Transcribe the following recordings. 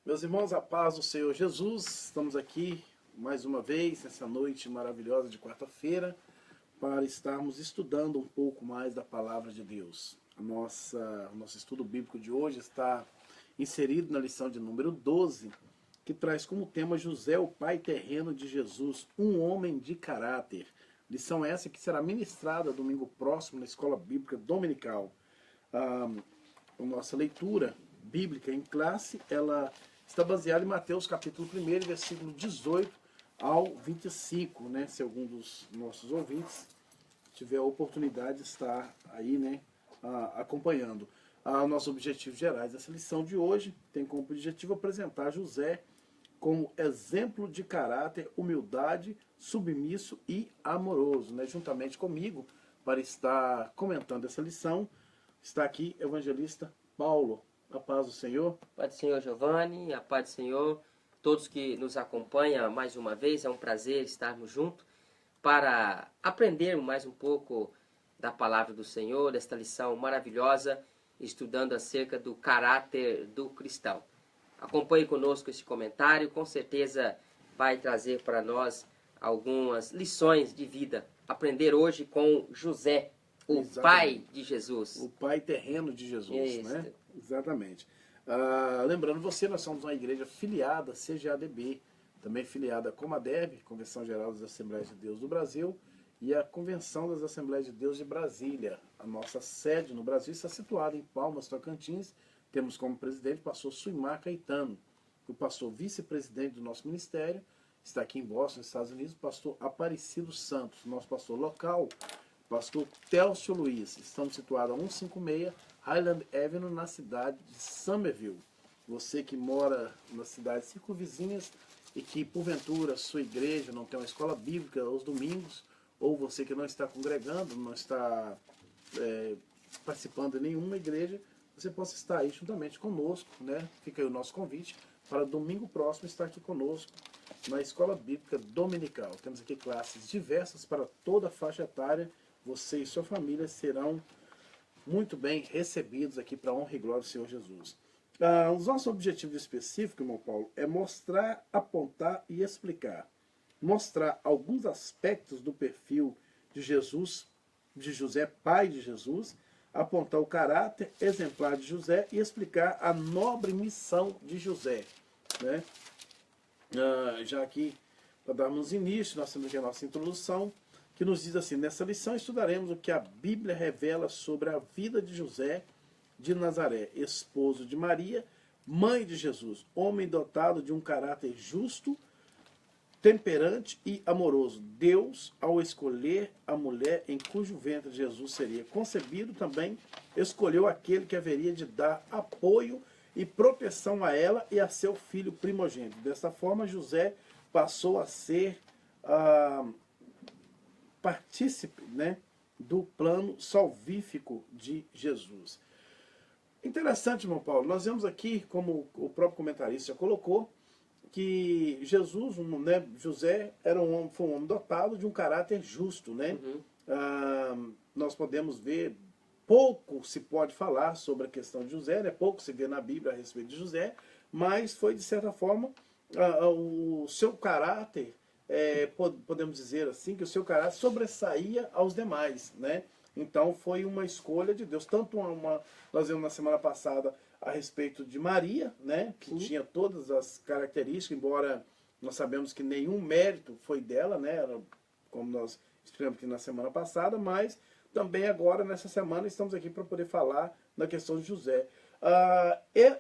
Meus irmãos, a paz do Senhor Jesus, estamos aqui mais uma vez, nessa noite maravilhosa de quarta-feira, para estarmos estudando um pouco mais da Palavra de Deus. O nosso estudo bíblico de hoje está inserido na lição de número 12, que traz como tema José, o pai terreno de Jesus, um homem de caráter. Lição essa que será ministrada domingo próximo na Escola Bíblica Dominical. A nossa leitura bíblica em classe, ela está baseada em Mateus capítulo 1, versículo 18 ao 25, né? Se algum dos nossos ouvintes tiver a oportunidade de estar aí, né, acompanhando. Nossos objetivos gerais dessa lição de hoje tem como objetivo apresentar José como exemplo de caráter, humildade, submisso e amoroso, né? Juntamente comigo, para estar comentando essa lição, está aqui o evangelista Paulo. A paz do Senhor. A paz do Senhor, Giovanni, a paz do Senhor, todos que nos acompanham mais uma vez, é um prazer estarmos juntos para aprendermos mais um pouco da palavra do Senhor, desta lição maravilhosa, estudando acerca do caráter do cristão. Acompanhe conosco este comentário, com certeza vai trazer para nós algumas lições de vida. Aprender hoje com José, o Exatamente. pai de Jesus. O pai terreno de Jesus, Isso. né? Exatamente. Lembrando você, nós somos uma igreja filiada, CGADB, também filiada à Comadeb, Convenção Geral das Assembleias de Deus do Brasil, e a Convenção das Assembleias de Deus de Brasília. A nossa sede no Brasil está situada em Palmas, Tocantins. Temos como presidente o pastor Suimar Caetano, o pastor vice-presidente do nosso ministério, está aqui em Boston, nos Estados Unidos, o pastor Aparecido Santos, nosso pastor local, pastor Télcio Luiz. Estamos situados a 156 Highland Avenue, na cidade de Somerville. Você que mora nas cidades circunvizinhas e que, porventura, sua igreja não tem uma escola bíblica aos domingos, ou você que não está congregando, não está participando de nenhuma igreja, você possa estar aí juntamente conosco, né? Fica aí o nosso convite para domingo próximo estar aqui conosco na Escola Bíblica Dominical. Temos aqui classes diversas para toda a faixa etária. Você e sua família serão muito bem recebidos aqui para a honra e glória do Senhor Jesus. Os nossos objetivos específicos, irmão Paulo, é mostrar, apontar e explicar. Mostrar alguns aspectos do perfil de Jesus, de José, pai de Jesus, apontar o caráter exemplar de José e explicar a nobre missão de José, né? Já aqui, para darmos início, nós temos aqui a nossa introdução, que nos diz assim: nessa lição estudaremos o que a Bíblia revela sobre a vida de José de Nazaré, esposo de Maria, mãe de Jesus, homem dotado de um caráter justo, temperante e amoroso. Deus, ao escolher a mulher em cujo ventre Jesus seria concebido, também escolheu aquele que haveria de dar apoio e proteção a ela e a seu filho primogênito. Desta forma, José passou a ser partícipe, né, do plano salvífico de Jesus. Interessante, irmão Paulo, nós vemos aqui, como o próprio comentarista já colocou, que Jesus, né, José foi um homem dotado de um caráter justo, né? Nós podemos ver, pouco se pode falar sobre a questão de José, né? Pouco se vê na Bíblia a respeito de José, mas foi, de certa forma, o seu caráter, podemos dizer assim, que o seu caráter sobressaía aos demais, né? Então foi uma escolha de Deus. Tanto nós vimos na semana passada a respeito de Maria, né, que tinha todas as características, embora nós sabemos que nenhum mérito foi dela, né, como nós explicamos aqui na semana passada, mas também agora, nessa semana, estamos aqui para poder falar na questão de José.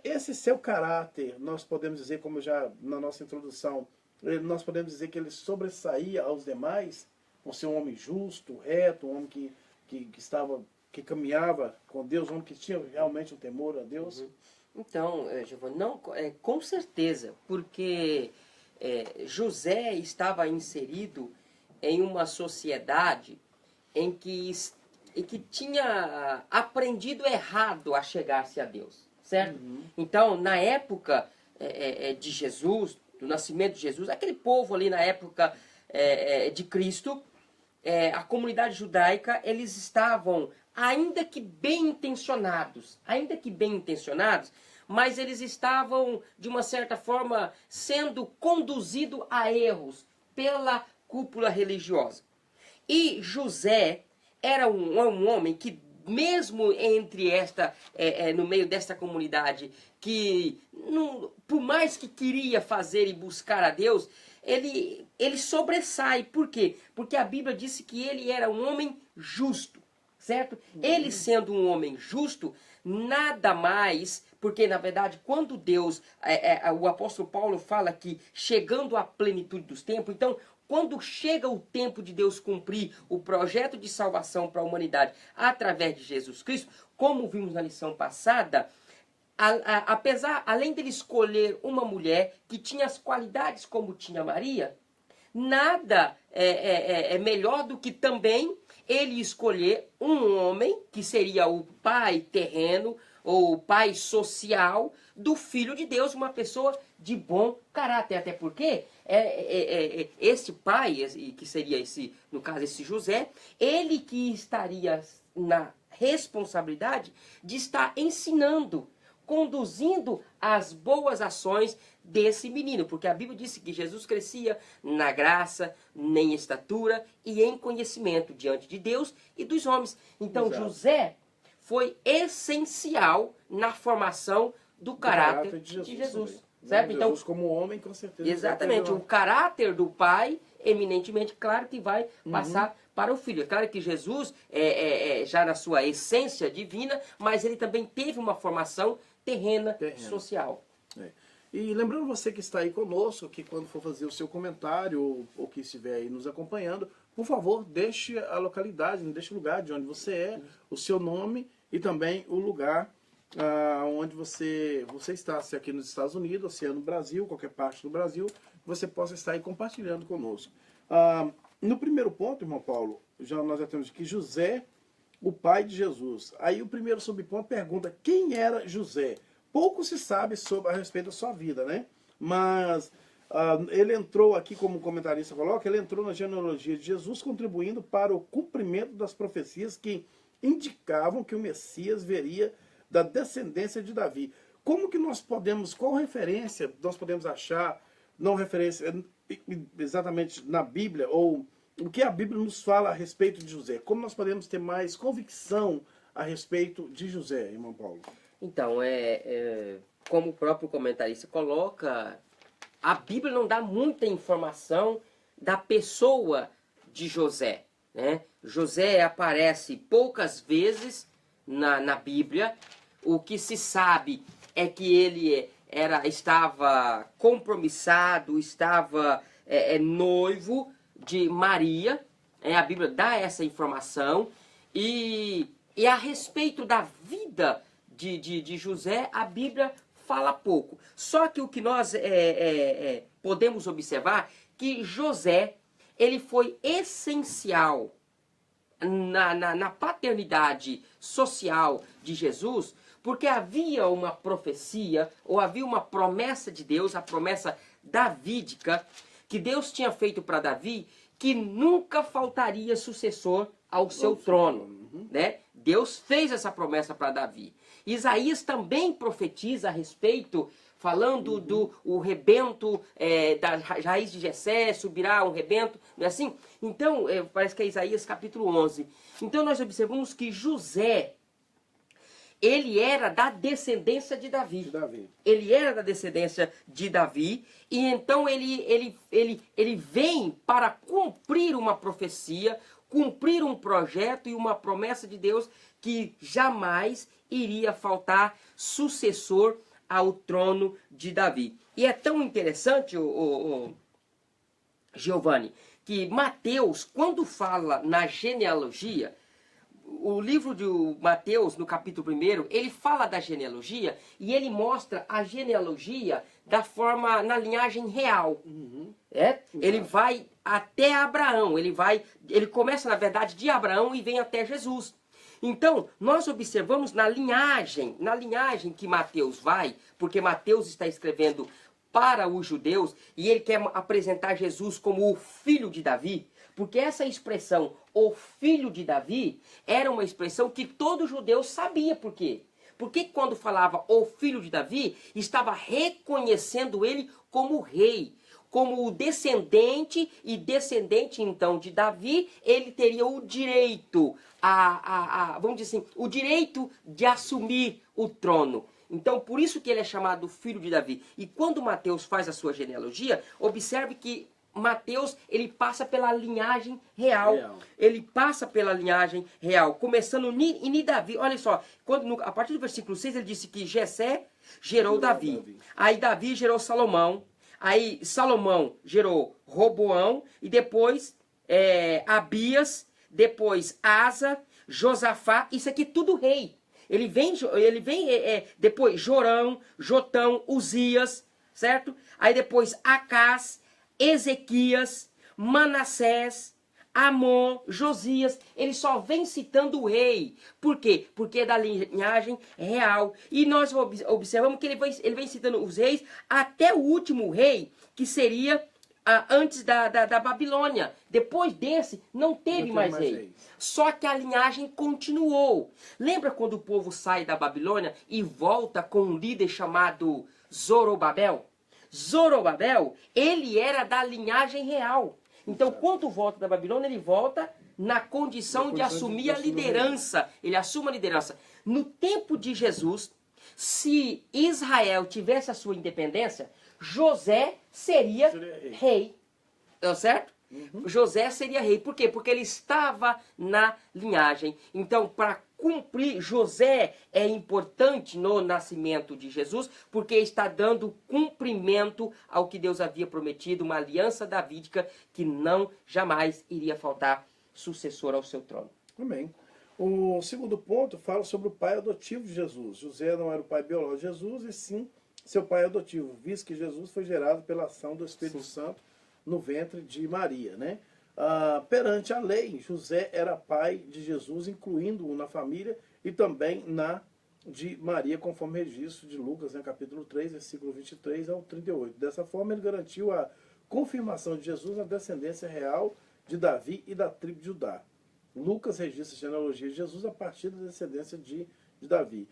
Esse seu caráter, nós podemos dizer, como já na nossa introdução, nós podemos dizer que ele sobressaía aos demais, por ser um homem justo, reto, um homem que caminhava com Deus, um homem que tinha realmente um temor a Deus. Então, Giovanni, não, com certeza, porque José estava inserido em uma sociedade em que tinha aprendido errado a chegar-se a Deus, certo? Então, na época de Jesus, do nascimento de Jesus, aquele povo ali na época de Cristo, a comunidade judaica, eles estavam ainda que bem intencionados, mas eles estavam, de uma certa forma, sendo conduzidos a erros pela cúpula religiosa. E José era um homem que, mesmo entre no meio desta comunidade, que por mais que queria fazer e buscar a Deus, ele sobressai. Por quê? Porque a Bíblia disse que ele era um homem justo, certo? Ele sendo um homem justo, nada mais, porque na verdade quando Deus, o apóstolo Paulo fala que chegando à plenitude dos tempos, então quando chega o tempo de Deus cumprir o projeto de salvação para a humanidade através de Jesus Cristo, como vimos na lição passada, além dele escolher uma mulher que tinha as qualidades como tinha Maria, nada é melhor do que também ele escolher um homem que seria o pai terreno ou o pai social do Filho de Deus, uma pessoa de bom caráter. Até porque esse pai, que seria no caso esse José, ele que estaria na responsabilidade de estar ensinando, conduzindo as boas ações desse menino, porque a Bíblia disse que Jesus crescia na graça, em estatura e em conhecimento diante de Deus e dos homens. Então Exato. José foi essencial na formação do caráter de Jesus. Certo? Jesus, então, como homem, com certeza. Exatamente. O caráter do pai, eminentemente, claro que vai passar para o filho. É claro que Jesus já na sua essência divina, mas ele também teve uma formação terrena. Social. E lembrando você que está aí conosco, que quando for fazer o seu comentário, ou que estiver aí nos acompanhando, por favor, deixe a localidade, deixe o lugar de onde você é, o seu nome e também o lugar onde você está, se é aqui nos Estados Unidos, ou se é no Brasil, qualquer parte do Brasil, você possa estar aí compartilhando conosco. No primeiro ponto, irmão Paulo, nós já temos aqui José, o pai de Jesus. Aí o primeiro subponto pergunta, quem era José? Pouco se sabe a respeito da sua vida, né? Mas ele entrou aqui, como o comentarista coloca, ele entrou na genealogia de Jesus, contribuindo para o cumprimento das profecias que indicavam que o Messias viria da descendência de Davi. Como que nós podemos, qual referência nós podemos achar, não referência exatamente na Bíblia, ou o que a Bíblia nos fala a respeito de José? Como nós podemos ter mais convicção a respeito de José, irmão Paulo? Então, como o próprio comentarista coloca, a Bíblia não dá muita informação da pessoa de José, né? José aparece poucas vezes na Bíblia. O que se sabe é que ele estava compromissado, estava noivo de Maria. A Bíblia dá essa informação. E a respeito da vida de José, a Bíblia fala pouco. Só que o que nós podemos observar que José ele foi essencial na paternidade social de Jesus, porque havia uma profecia, ou havia uma promessa de Deus, a promessa davídica, que Deus tinha feito para Davi, que nunca faltaria sucessor ao seu trono. Né? Deus fez essa promessa para Davi. Isaías também profetiza a respeito, falando do rebento da raiz de Jessé, subirá um rebento, não é assim? Então, parece que é Isaías capítulo 11. Então nós observamos que José, ele era da descendência de Davi. Ele era da descendência de Davi, e então ele vem para cumprir uma profecia, cumprir um projeto e uma promessa de Deus que jamais iria faltar sucessor ao trono de Davi. E é tão interessante, Giovanni, que Mateus, quando fala na genealogia, o livro de Mateus, no capítulo 1, ele fala da genealogia e ele mostra a genealogia na linhagem real. Ele vai até Abraão, ele começa, na verdade, de Abraão e vem até Jesus. Então, nós observamos na linhagem que Mateus vai, porque Mateus está escrevendo para os judeus e ele quer apresentar Jesus como o filho de Davi, porque essa expressão, o filho de Davi, era uma expressão que todo judeu sabia. Por quê? Porque quando falava o filho de Davi, estava reconhecendo ele como rei, como o descendente, e descendente então de Davi, ele teria o direito, vamos dizer assim, o direito de assumir o trono. Então, por isso que ele é chamado filho de Davi. E quando Mateus faz a sua genealogia, observe que Mateus, ele passa pela linhagem real. Ele passa pela linhagem real, começando em Davi. Olha só, a partir do versículo 6, ele disse que Jessé gerou Davi. Aí Davi gerou Salomão. Aí Salomão gerou Roboão. E depois Abias. Depois Asa, Josafá. Isso aqui tudo rei. Ele vem depois Jorão, Jotão, Uzias, certo? Aí depois Acás, Ezequias, Manassés, Amon, Josias. Ele só vem citando o rei. Por quê? Porque é da linhagem real. E nós observamos que ele vem citando os reis até o último rei, que seria antes da Babilônia. Depois desse, não teve mais rei. Só que a linhagem continuou. Lembra quando o povo sai da Babilônia e volta com um líder chamado Zorobabel? Zorobabel, ele era da linhagem real. Então, quando volta da Babilônia, ele volta na condição de assumir a liderança. Ele assume a liderança. No tempo de Jesus, se Israel tivesse a sua independência, José seria rei. Tá certo? José seria rei. Por quê? Porque ele estava na linhagem. Então, para cumprir, José é importante no nascimento de Jesus, porque está dando cumprimento ao que Deus havia prometido, uma aliança davídica que não jamais iria faltar sucessor ao seu trono. Amém. O segundo ponto fala sobre o pai adotivo de Jesus. José não era o pai biológico de Jesus, e sim seu pai adotivo, visto que Jesus foi gerado pela ação do Espírito Santo no ventre de Maria, né? Perante a lei, José era pai de Jesus, incluindo-o na família e também na de Maria, conforme registro de Lucas, né, capítulo 3, versículo 23 ao 38. Dessa forma, ele garantiu a confirmação de Jesus na descendência real de Davi e da tribo de Judá. Lucas registra a genealogia de Jesus a partir da descendência de Davi.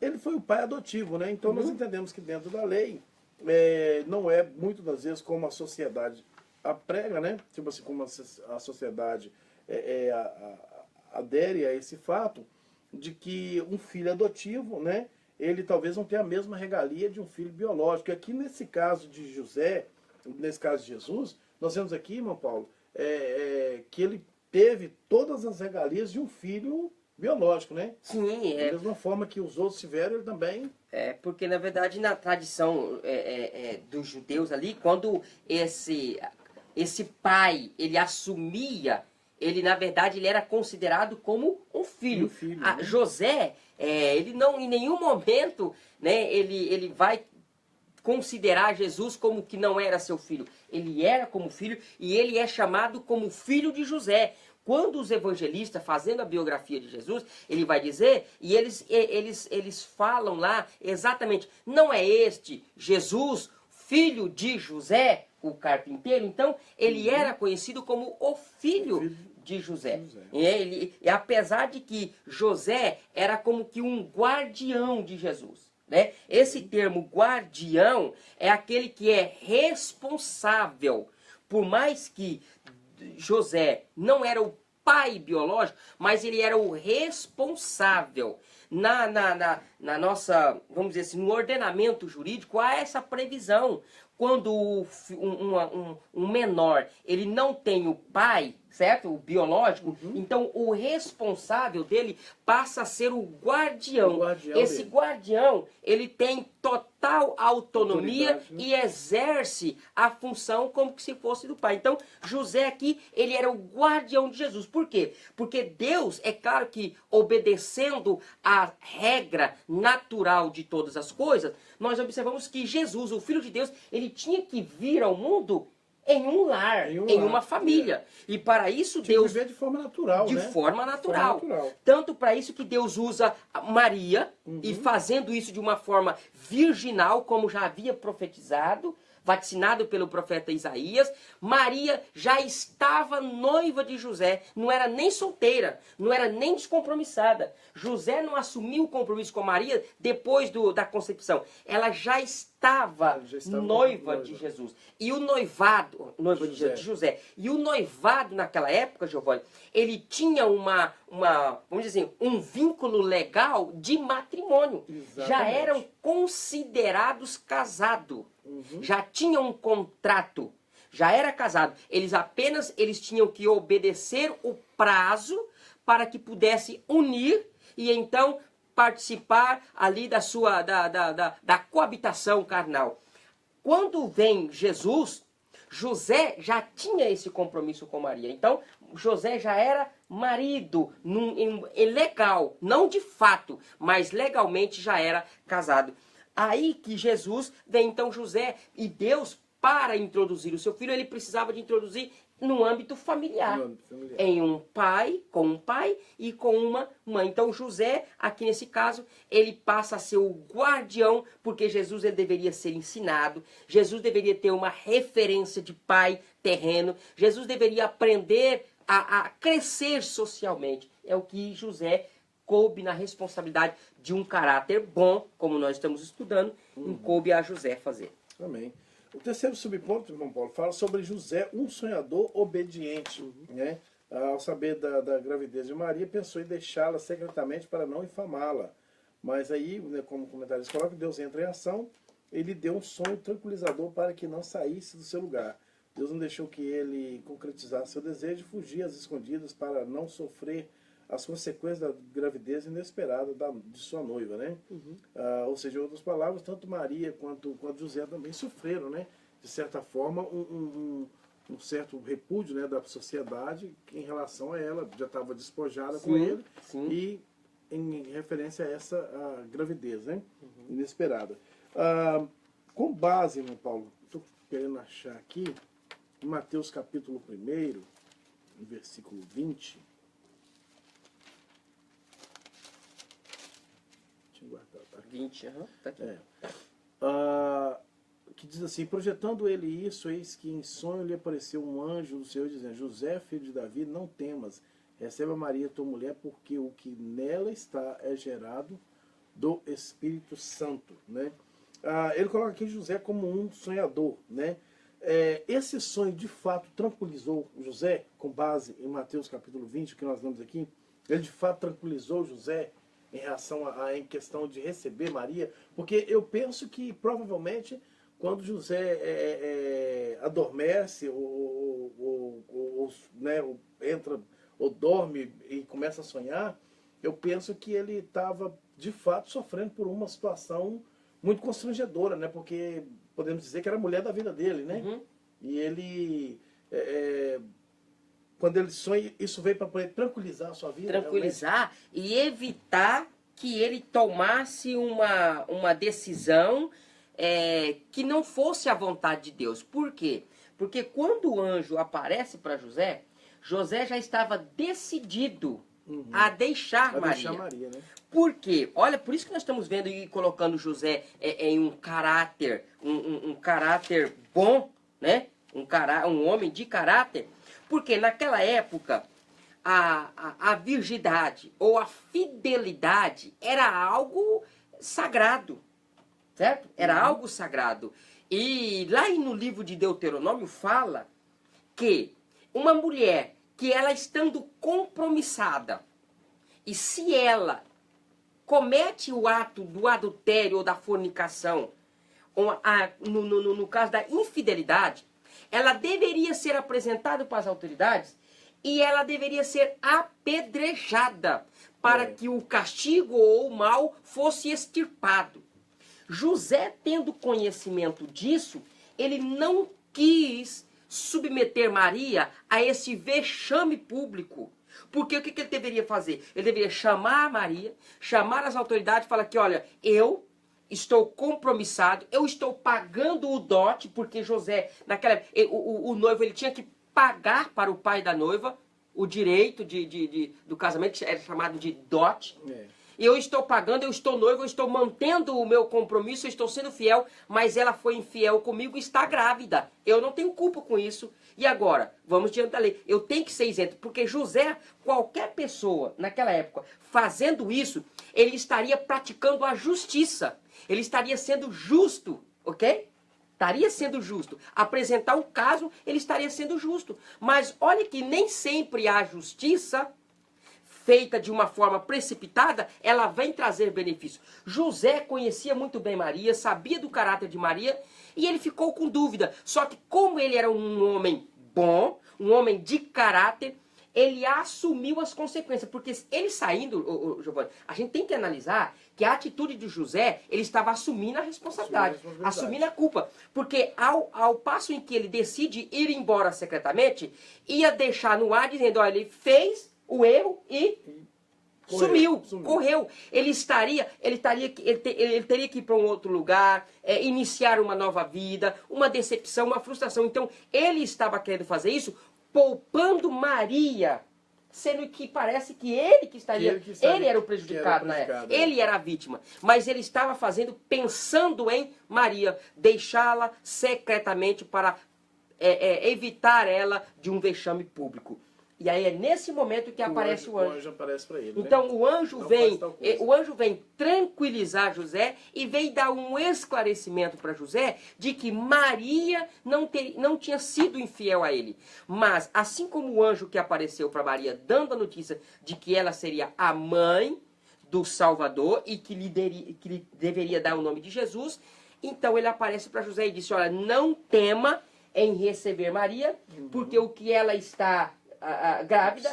Ele foi o pai adotivo, né? Então nós entendemos que dentro da lei, não é muitas das vezes como a sociedade prega, né? Tipo assim, como a sociedade adere a esse fato de que um filho adotivo, né? Ele talvez não tenha a mesma regalia de um filho biológico. E aqui nesse caso de José, nesse caso de Jesus, nós vemos aqui, irmão Paulo, que ele teve todas as regalias de um filho biológico, né? Sim, Da mesma forma que os outros tiveram, ele também... porque na verdade na tradição dos judeus ali, quando esse pai, ele assumia, ele na verdade ele era considerado como um filho. Né? José, ele não em nenhum momento, né, ele vai considerar Jesus como que não era seu filho. Ele era como filho e ele é chamado como filho de José. Quando os evangelistas, fazendo a biografia de Jesus, ele vai dizer, e eles falam lá exatamente, não é este Jesus, filho de José, o carpinteiro? Então, ele era conhecido como o filho de José. E apesar de que José era como que um guardião de Jesus. Né? Esse termo guardião é aquele que é responsável, por mais que José não era o pai biológico, mas ele era o responsável. Na nossa, vamos dizer assim, no ordenamento jurídico, há essa previsão. Quando um menor, ele não tem o pai, certo? O biológico, então o responsável dele passa a ser o guardião. Esse guardião, ele tem total autonomia e exerce a função como se fosse do pai. Então, José aqui, ele era o guardião de Jesus. Por quê? Porque Deus, é claro que obedecendo a regra natural de todas as coisas, nós observamos que Jesus, o Filho de Deus, ele tinha que vir ao mundo em um lar, em uma família. E para isso Deus... viver de forma natural, de forma natural. Tanto para isso que Deus usa Maria, e fazendo isso de uma forma virginal, como já havia profetizado, vaticinado pelo profeta Isaías. Maria já estava noiva de José, não era nem solteira, não era nem descompromissada. José não assumiu o compromisso com Maria depois da concepção. Ela já estava noiva de Jesus. E o noivado, noiva de José. E o noivado naquela época, Giovanni, ele tinha vamos dizer assim, um vínculo legal de matrimônio. Exatamente. Já eram considerados casados. Já tinham um contrato. Já era casado. Eles tinham que obedecer o prazo para que pudesse unir e então participar ali da coabitação carnal. Quando vem Jesus, José já tinha esse compromisso com Maria. Então, José já era marido, legal, não de fato, mas legalmente já era casado. Aí que Jesus vem, então José e Deus, para introduzir o seu filho, ele precisava de introduzir no âmbito familiar. Em com um pai e com uma mãe. Então José, aqui nesse caso, ele passa a ser o guardião, porque Jesus ele deveria ser ensinado, Jesus deveria ter uma referência de pai terreno, Jesus deveria aprender a crescer socialmente. É o que José coube na responsabilidade de um caráter bom, como nós estamos estudando, coube a José fazer. Amém. O terceiro subponto, irmão Paulo, fala sobre José, um sonhador obediente. Né? Ao saber da gravidez de Maria, pensou em deixá-la secretamente para não infamá-la. Mas aí, né, como o comentário coloca, Deus entra em ação, ele deu um sonho tranquilizador para que não saísse do seu lugar. Deus não deixou que ele concretizasse seu desejo e fugir às escondidas para não sofrer as consequências da gravidez inesperada de sua noiva, né? Ou seja, em outras palavras, tanto Maria quanto José também sofreram, né? De certa forma, um certo repúdio, né, da sociedade em relação a ela, já estava despojada com ele, e em referência a essa gravidez, né? Inesperada. Com base, irmão Paulo, estou querendo achar aqui, em Mateus capítulo 1, no versículo 20, guardar, tá aqui. 20, tá aqui. Que diz assim: projetando ele isso, eis que em sonho lhe apareceu um anjo do Senhor, dizendo: José, filho de Davi, não temas, receba Maria, tua mulher, porque o que nela está é gerado do Espírito Santo. Né? Ele coloca aqui José como um sonhador. Né? Esse sonho de fato tranquilizou José, com base em Mateus capítulo 20, que nós lemos aqui. Ele de fato tranquilizou José em relação em questão de receber Maria, porque eu penso que provavelmente quando José adormece né, entra ou dorme e começa a sonhar, eu penso que ele estava de fato sofrendo por uma situação muito constrangedora, né, porque podemos dizer que era a mulher da vida dele, né? E ele quando ele sonha, isso veio para poder tranquilizar a sua vida. Tranquilizar realmente. E evitar que ele tomasse uma decisão que não fosse a vontade de Deus. Por quê? Porque quando o anjo aparece para José, José já estava decidido a deixar Maria. Né? Por quê? Olha, por isso que nós estamos vendo e colocando José em um caráter, um caráter bom, né? Um homem de caráter. Porque naquela época, a virgindade ou a fidelidade era algo sagrado, certo? Era algo sagrado. E lá no livro de Deuteronômio fala que uma mulher que ela estando compromissada, e se ela comete o ato do adultério ou da fornicação, no caso da infidelidade, ela deveria ser apresentada para as autoridades e ela deveria ser apedrejada para que o castigo ou o mal fosse extirpado. José, tendo conhecimento disso, ele não quis submeter Maria a esse vexame público. Porque o que ele deveria fazer? Ele deveria chamar Maria, chamar as autoridades e falar que, olha, eu estou compromissado, eu estou pagando o dote, porque José, naquela época, o noivo ele tinha que pagar para o pai da noiva o direito do casamento, que era chamado de dote. eu estou pagando, eu estou noivo, eu estou mantendo o meu compromisso, eu estou sendo fiel, mas ela foi infiel comigo e está grávida. Eu não tenho culpa com isso. E agora, vamos diante da lei. Eu tenho que ser isento, porque José, qualquer pessoa naquela época, fazendo isso, ele estaria praticando a justiça. Ele estaria sendo justo, ok? Estaria sendo justo. Apresentar um caso, ele estaria sendo justo. Mas olha que nem sempre a justiça feita de uma forma precipitada, ela vem trazer benefício. José conhecia muito bem Maria, sabia do caráter de Maria, e ele ficou com dúvida. Só que como ele era um homem bom, um homem de caráter, ele assumiu as consequências. Porque ele saindo, Giovanni, a gente tem que analisar que a atitude de José, ele estava assumindo a responsabilidade, assumindo a culpa. Porque ao passo em que ele decide ir embora secretamente, ia deixar no ar dizendo, olha, ele fez o erro e sumiu. Correu. Ele teria que ir para um outro lugar, iniciar uma nova vida, uma decepção, uma frustração. Então, ele estava querendo fazer isso, poupando Maria, sendo que parece que ele era o prejudicado na época. Ele era a vítima. Mas ele estava fazendo pensando em Maria, deixá-la secretamente para evitar ela de um vexame público. E aí é nesse momento que aparece o anjo. O anjo aparece para ele. Então, né? o anjo vem tranquilizar José e vem dar um esclarecimento para José de que Maria não tinha sido infiel a ele. Mas, assim como o anjo que apareceu para Maria dando a notícia de que ela seria a mãe do Salvador e que lhe deveria dar o nome de Jesus, então ele aparece para José e disse, olha, não tema em receber Maria, porque o que ela está grávida, o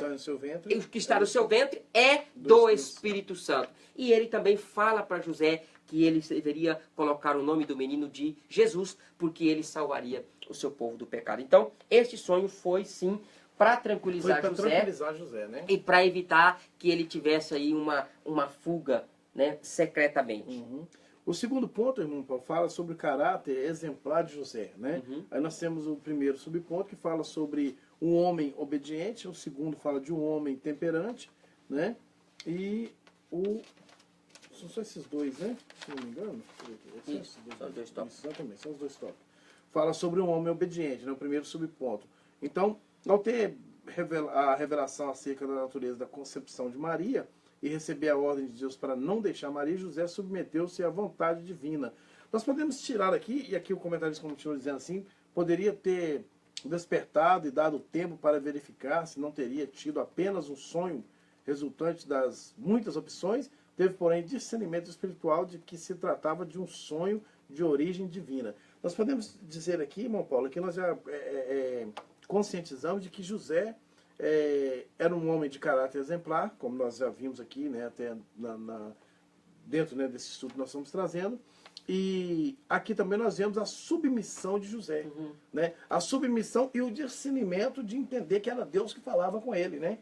que está no seu ventre é do Espírito Santo. E ele também fala para José que ele deveria colocar o nome do menino de Jesus, porque ele salvaria o seu povo do pecado. Então, este sonho foi sim para tranquilizar José, né? E para evitar que ele tivesse aí uma fuga, né, secretamente. Uhum. O segundo ponto, irmão Paulo, fala sobre o caráter exemplar de José, né? Aí nós temos o primeiro subponto que fala sobre um homem obediente, o segundo fala de um homem temperante, né? E são só esses dois, né? Se não me engano. Isso, são os dois tópicos. Exatamente, são os dois tópicos. Fala sobre um homem obediente, né? O primeiro subponto. Então, ao ter a revelação acerca da natureza da concepção de Maria e receber a ordem de Deus para não deixar Maria, José submeteu-se à vontade divina. Nós podemos tirar aqui, e aqui o comentarista continua dizendo assim, poderia ter despertado e dado tempo para verificar se não teria tido apenas um sonho resultante das muitas opções, teve, porém, discernimento espiritual de que se tratava de um sonho de origem divina. Nós podemos dizer aqui, irmão Paulo, que nós já conscientizamos de que José era um homem de caráter exemplar, como nós já vimos aqui, né, até dentro, né, desse estudo que nós estamos trazendo. E aqui também nós vemos a submissão de José, né? A submissão e o discernimento de entender que era Deus que falava com ele, né?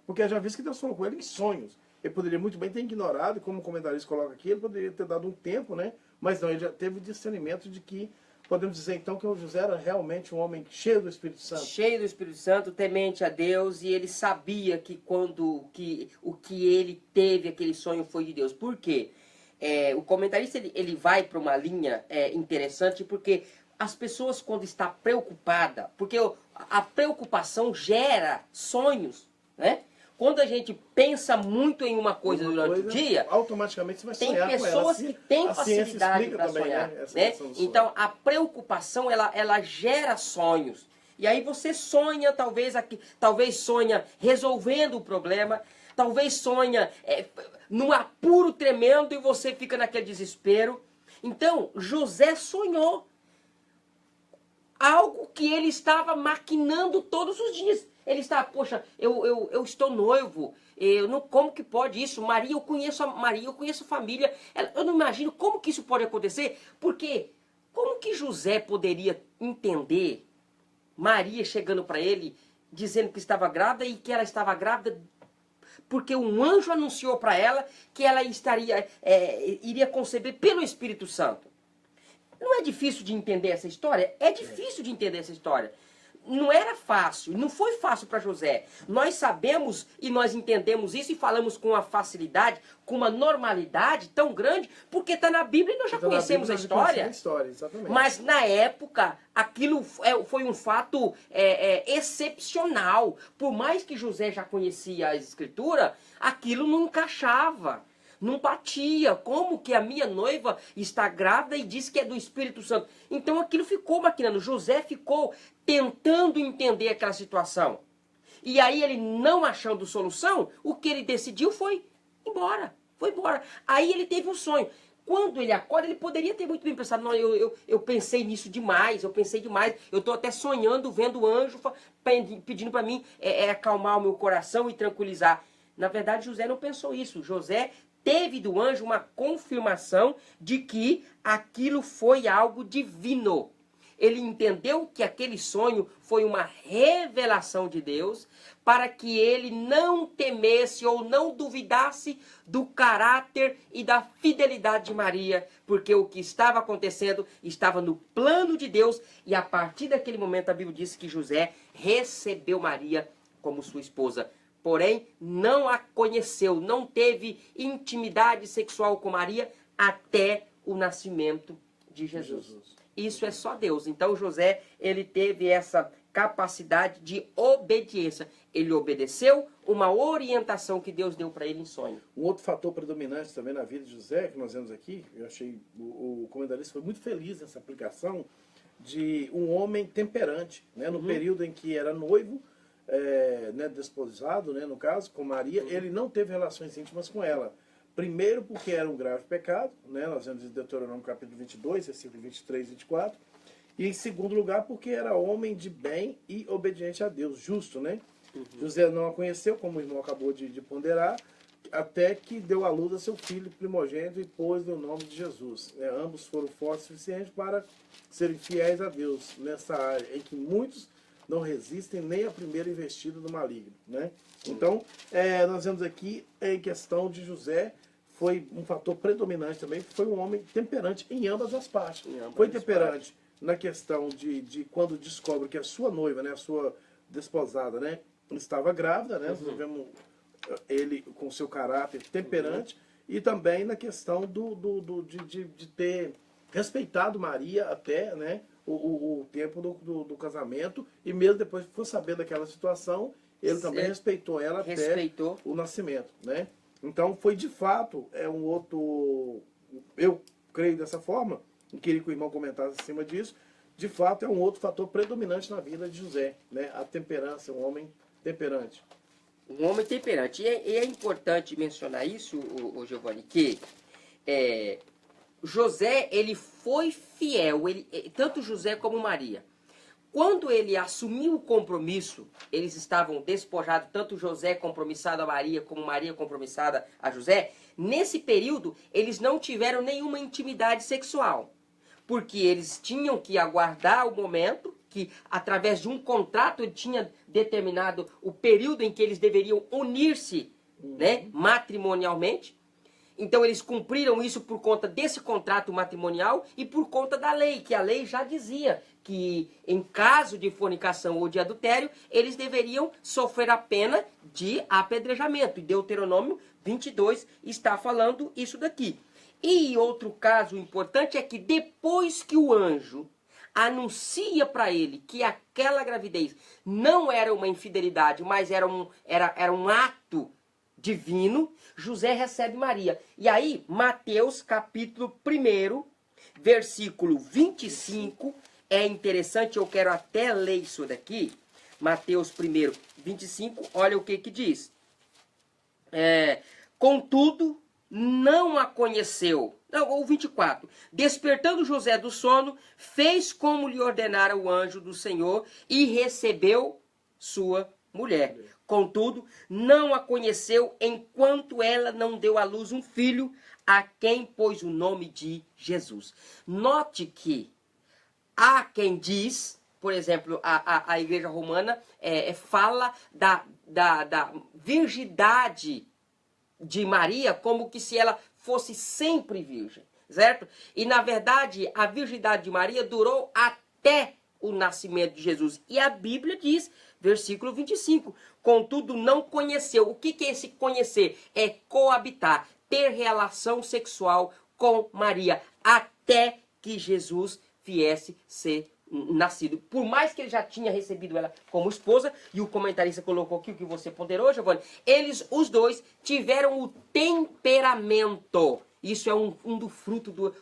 Porque já visto que Deus falou com ele em sonhos. Ele poderia muito bem ter ignorado, e como o comentarista coloca aqui, ele poderia ter dado um tempo, né? Mas não, ele já teve o discernimento de que, podemos dizer então que o José era realmente um homem cheio do Espírito Santo. Cheio do Espírito Santo, temente a Deus, e ele sabia que o que ele teve, aquele sonho, foi de Deus. Por quê? O comentarista ele vai para uma linha interessante, porque as pessoas, quando está preocupada, porque a preocupação gera sonhos, né? Quando a gente pensa muito em uma coisa durante o dia, automaticamente você vai sonhar com ela. Tem pessoas que têm facilidade para sonhar, né? Então a preocupação ela gera sonhos. E aí você sonha, talvez sonha resolvendo o problema, talvez sonha num apuro tremendo e você fica naquele desespero. Então, José sonhou algo que ele estava maquinando todos os dias. Ele estava, poxa, eu estou noivo, como que pode isso? Maria, eu conheço a família, eu não imagino como que isso pode acontecer, porque como que José poderia entender Maria chegando para ele, dizendo que estava grávida e que ela estava grávida porque um anjo anunciou para ela que ela iria conceber pelo Espírito Santo. Não é difícil de entender essa história? É difícil de entender essa história. não era fácil, não foi fácil para José. Nós sabemos e nós entendemos isso e falamos com uma facilidade, com uma normalidade tão grande, porque está na Bíblia e nós já conhecemos a história. Exatamente. Mas na época, aquilo foi um fato excepcional. Por mais que José já conhecia a Escritura, aquilo não encaixava. Não batia. Como que a minha noiva está grávida e diz que é do Espírito Santo? Então aquilo ficou maquinando. José ficou tentando entender aquela situação. E aí ele, não achando solução, o que ele decidiu foi embora. Foi embora. Aí ele teve um sonho. Quando ele acorda, ele poderia ter muito bem pensado, não, eu pensei nisso demais, eu pensei demais, eu estou até sonhando, vendo o anjo pedindo para mim acalmar o meu coração e tranquilizar. Na verdade, José não pensou isso. José teve do anjo uma confirmação de que aquilo foi algo divino. Ele entendeu que aquele sonho foi uma revelação de Deus para que ele não temesse ou não duvidasse do caráter e da fidelidade de Maria, porque o que estava acontecendo estava no plano de Deus e a partir daquele momento a Bíblia diz que José recebeu Maria como sua esposa. Porém, não a conheceu, não teve intimidade sexual com Maria até o nascimento de Jesus. Isso é só Deus. Então José, ele teve essa capacidade de obediência. Ele obedeceu uma orientação que Deus deu para ele em sonho. Um outro fator predominante também na vida de José, que nós vemos aqui, eu achei, o comentarista foi muito feliz nessa aplicação, de um homem temperante, né? No período em que era noivo, desposado, né, no caso, com Maria, ele não teve relações íntimas com ela. Primeiro porque era um grave pecado, né, nós vemos em Deuteronômio capítulo 22, versículo 23 e 24. E em segundo lugar porque era homem de bem e obediente a Deus, justo, né? José não a conheceu, como o irmão acabou de ponderar, até que deu à luz a seu filho primogênito e pôs-lhe o nome de Jesus. Ambos foram fortes o suficiente para serem fiéis a Deus nessa área em que muitos não resistem nem à primeira investida do maligno, né? Então, nós vemos aqui em questão de José, foi um fator predominante também, foi um homem temperante em ambas as partes. Foi temperante na questão de quando descobre que a sua noiva, né, a sua desposada, né, estava grávida, né? Nós vemos ele com seu caráter temperante, e também na questão de ter respeitado Maria até, né, o tempo do casamento, e mesmo depois que ficou sabendo daquela situação, ele também respeitou ela até o nascimento, né? Então foi de fato um outro, eu creio dessa forma, e queria que o irmão comentasse acima disso, de fato é um outro fator predominante na vida de José, né? A temperança, um homem temperante. Um homem temperante. E é importante mencionar isso, o Giovanni, que José, ele foi fiel, tanto José como Maria. Quando ele assumiu o compromisso, eles estavam despojados, tanto José compromissado a Maria, como Maria compromissada a José. Nesse período, eles não tiveram nenhuma intimidade sexual, porque eles tinham que aguardar o momento que, através de um contrato, ele tinha determinado o período em que eles deveriam unir-se, né, matrimonialmente. Então eles cumpriram isso por conta desse contrato matrimonial e por conta da lei, que a lei já dizia que em caso de fornicação ou de adultério, eles deveriam sofrer a pena de apedrejamento. E Deuteronômio 22 está falando isso daqui. E outro caso importante é que depois que o anjo anuncia para ele que aquela gravidez não era uma infidelidade, mas era um ato divino, José recebe Maria. E aí, Mateus capítulo 1, versículo 25, é interessante, eu quero até ler isso daqui. Mateus 1, 25, olha o que diz. Contudo, não a conheceu. Não, o 24. Despertando José do sono, fez como lhe ordenara o anjo do Senhor e recebeu sua mulher. Contudo, não a conheceu enquanto ela não deu à luz um filho, a quem pôs o nome de Jesus. Note que há quem diz, por exemplo, a Igreja Romana fala da virgindade de Maria como que se ela fosse sempre virgem, certo? E na verdade a virgindade de Maria durou até o nascimento de Jesus. E a Bíblia diz, versículo 25, contudo não conheceu. O que é esse conhecer? É coabitar, ter relação sexual com Maria, até que Jesus viesse ser nascido. Por mais que ele já tinha recebido ela como esposa, e o comentarista colocou aqui o que você ponderou, Giovanni, eles, os dois, tiveram o temperamento. Isso é um do fruto,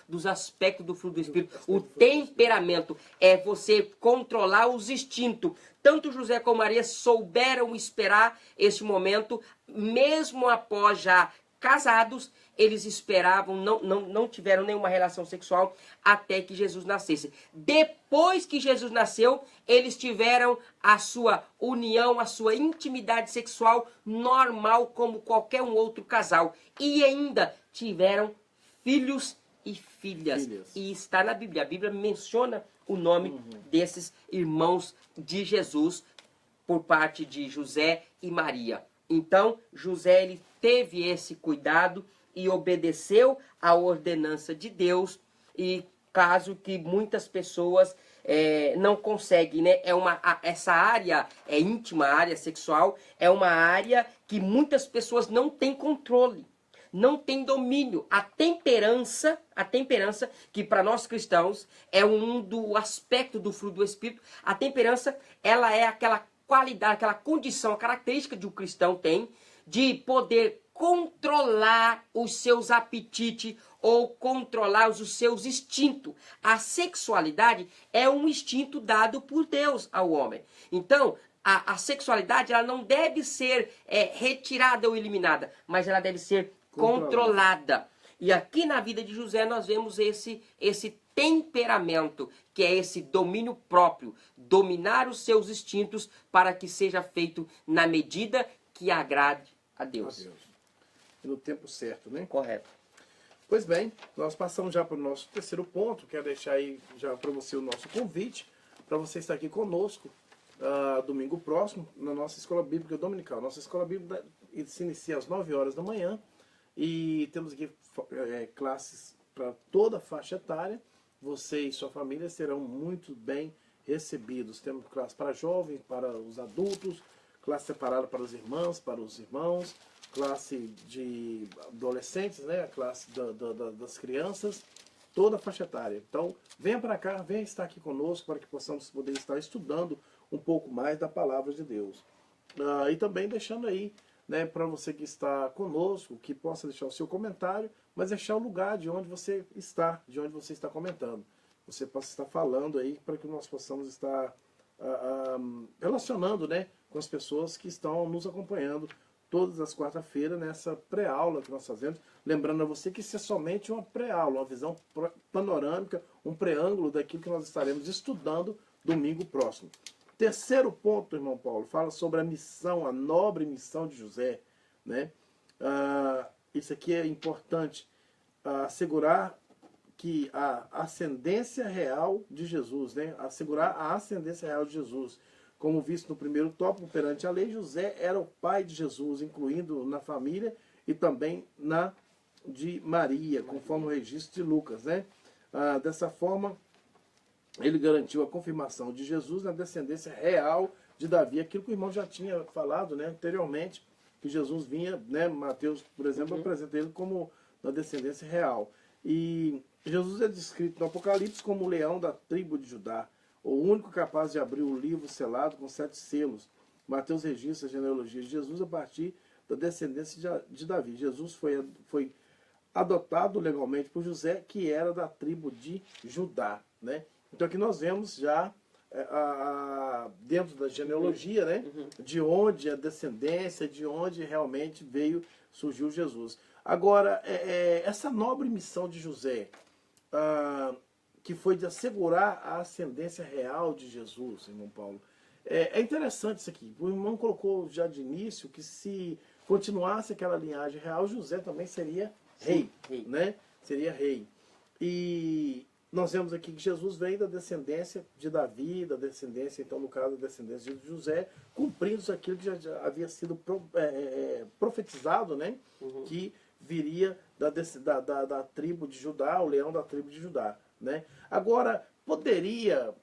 dos aspectos do fruto do Espírito. O temperamento é você controlar os instintos. Tanto José como Maria souberam esperar esse momento, mesmo após já casados, eles esperavam, não tiveram nenhuma relação sexual até que Jesus nascesse. Depois que Jesus nasceu, eles tiveram a sua união, a sua intimidade sexual normal como qualquer um outro casal. E ainda tiveram filhos e filhas. E está na Bíblia. A Bíblia menciona o nome desses irmãos de Jesus por parte de José e Maria. Então, José ele teve esse cuidado e obedeceu à ordenança de Deus, e caso que muitas pessoas não conseguem, né? Essa área íntima, a área sexual, é uma área que muitas pessoas não têm controle, não têm domínio. A temperança, que para nós cristãos é um do aspecto do fruto do Espírito, a temperança, ela é aquela qualidade, aquela condição, a característica de um cristão tem de poder controlar os seus apetites ou controlar os seus instintos. A sexualidade é um instinto dado por Deus ao homem. Então, a sexualidade ela não deve ser retirada ou eliminada, mas ela deve ser controlada. E aqui na vida de José nós vemos esse temperamento, que é esse domínio próprio, dominar os seus instintos para que seja feito na medida que agrade a Deus. E no tempo certo, né? Correto. Pois bem, nós passamos já para o nosso terceiro ponto. Quero deixar aí já para você o nosso convite, para você estar aqui conosco domingo próximo, na nossa Escola Bíblica Dominical. Nossa Escola Bíblica se inicia às 9 horas da manhã e temos aqui classes para toda a faixa etária. Você e sua família serão muito bem recebidos. Temos classe para jovens, para os adultos, classe separada para os irmãos, classe de adolescentes, né? A classe das crianças, toda a faixa etária. Então, venha para cá, venha estar aqui conosco para que possamos poder estar estudando um pouco mais da Palavra de Deus. E também deixando aí, né, para você que está conosco, que possa deixar o seu comentário, mas deixar o lugar de onde você está comentando. Você possa estar falando aí para que nós possamos estar relacionando, né, com as pessoas que estão nos acompanhando todas as quarta-feiras nessa pré-aula que nós fazemos. Lembrando a você que isso é somente uma pré-aula, uma visão panorâmica, um preâmbulo daquilo que nós estaremos estudando domingo próximo. Terceiro ponto, irmão Paulo, fala sobre a missão, a nobre missão de José, né? Isso aqui é importante, assegurar que a ascendência real de Jesus, né? Assegurar a ascendência real de Jesus. Como visto no primeiro tópico, perante a lei, José era o pai de Jesus, incluindo na família e também na de Maria, conforme o registro de Lucas, né? Dessa forma, ele garantiu a confirmação de Jesus na descendência real de Davi, aquilo que o irmão já tinha falado, né, anteriormente, que Jesus vinha, né, Mateus, por exemplo, apresenta ele como na descendência real. E Jesus é descrito no Apocalipse como o leão da tribo de Judá, o único capaz de abrir o livro selado com 7 selos. Mateus registra a genealogia de Jesus a partir da descendência de Davi. Jesus foi adotado legalmente por José, que era da tribo de Judá, né? Então aqui nós vemos já dentro da genealogia, né, de onde a descendência, de onde realmente surgiu Jesus. Agora, essa nobre missão de José, que foi de assegurar a ascendência real de Jesus, irmão Paulo, é interessante isso aqui. O irmão colocou já de início que se continuasse aquela linhagem real, José também seria rei, né? Seria rei. E nós vemos aqui que Jesus vem da descendência de Davi, da descendência, então no caso, da descendência de José, cumprindo aquilo que já havia sido profetizado, né? Que viria da tribo de Judá, o leão da tribo de Judá. né? Agora, poderia,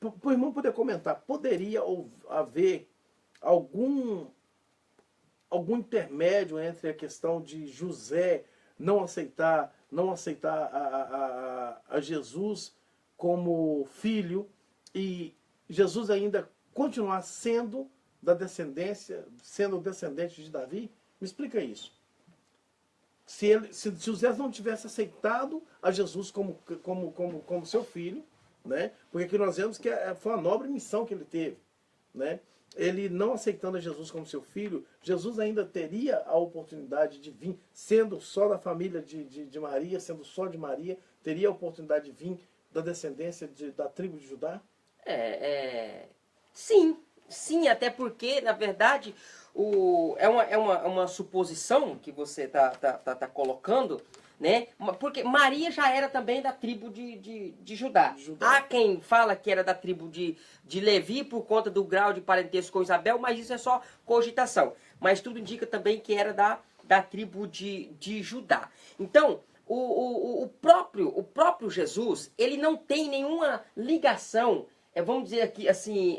para o irmão poder comentar, poderia haver algum intermédio entre a questão de José não aceitar a Jesus como filho e Jesus ainda continuar sendo descendente de Davi? Me explica isso. Se José não tivesse aceitado a Jesus como seu filho, né? Porque aqui nós vemos que foi uma nobre missão que ele teve, né? Ele não aceitando a Jesus como seu filho, Jesus ainda teria a oportunidade de vir, sendo só da família de Maria, sendo só de Maria, teria a oportunidade de vir da descendência da tribo de Judá? Sim, até porque, na verdade, é uma suposição que você tá colocando, né? Porque Maria já era também da tribo de Judá. Há quem fala que era da tribo de Levi por conta do grau de parentesco com Isabel, mas isso é só cogitação. Mas tudo indica também que era da tribo de Judá. Então, o próprio Jesus, ele não tem nenhuma ligação, vamos dizer aqui assim,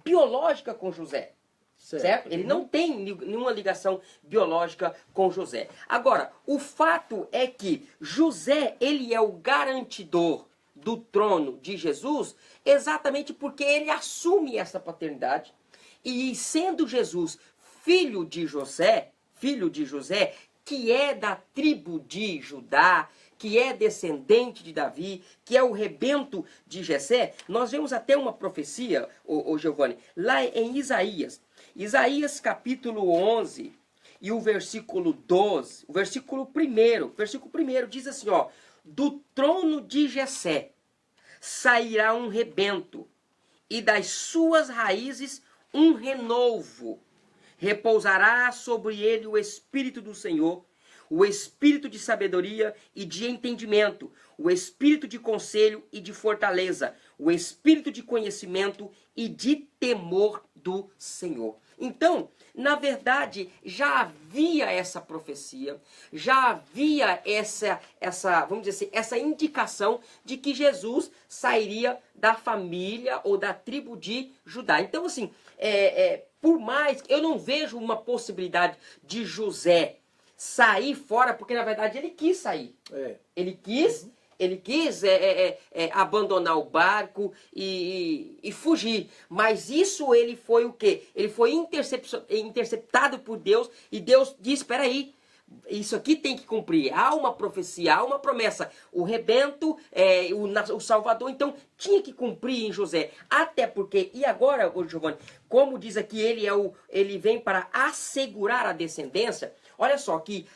biológica com José. Certo? Ele não tem nenhuma ligação biológica com José. Agora, o fato é que José, ele é o garantidor do trono de Jesus, exatamente porque ele assume essa paternidade. E sendo Jesus filho de José, que é da tribo de Judá, que é descendente de Davi, que é o rebento de Jessé, nós vemos até uma profecia, Giovanni, lá em Isaías. Isaías capítulo 11 e o versículo 12, o versículo 1 diz assim, ó: do trono de Jessé sairá um rebento, e das suas raízes um renovo. Repousará sobre ele o Espírito do Senhor, o Espírito de sabedoria e de entendimento, o Espírito de conselho e de fortaleza, o Espírito de conhecimento e de temor do Senhor. Então, na verdade, já havia essa profecia, já havia essa, vamos dizer assim, essa indicação de que Jesus sairia da família ou da tribo de Judá. Então, assim, por mais, eu não vejo uma possibilidade de José sair fora, porque na verdade ele quis sair. Ele quis abandonar o barco e fugir. Mas isso ele foi o quê? Ele foi interceptado por Deus e Deus disse, espera aí, isso aqui tem que cumprir. Há uma profecia, há uma promessa. O rebento, o Salvador, então tinha que cumprir em José. Até porque, e agora, Giovanni, como diz aqui, ele vem para assegurar a descendência. Olha só que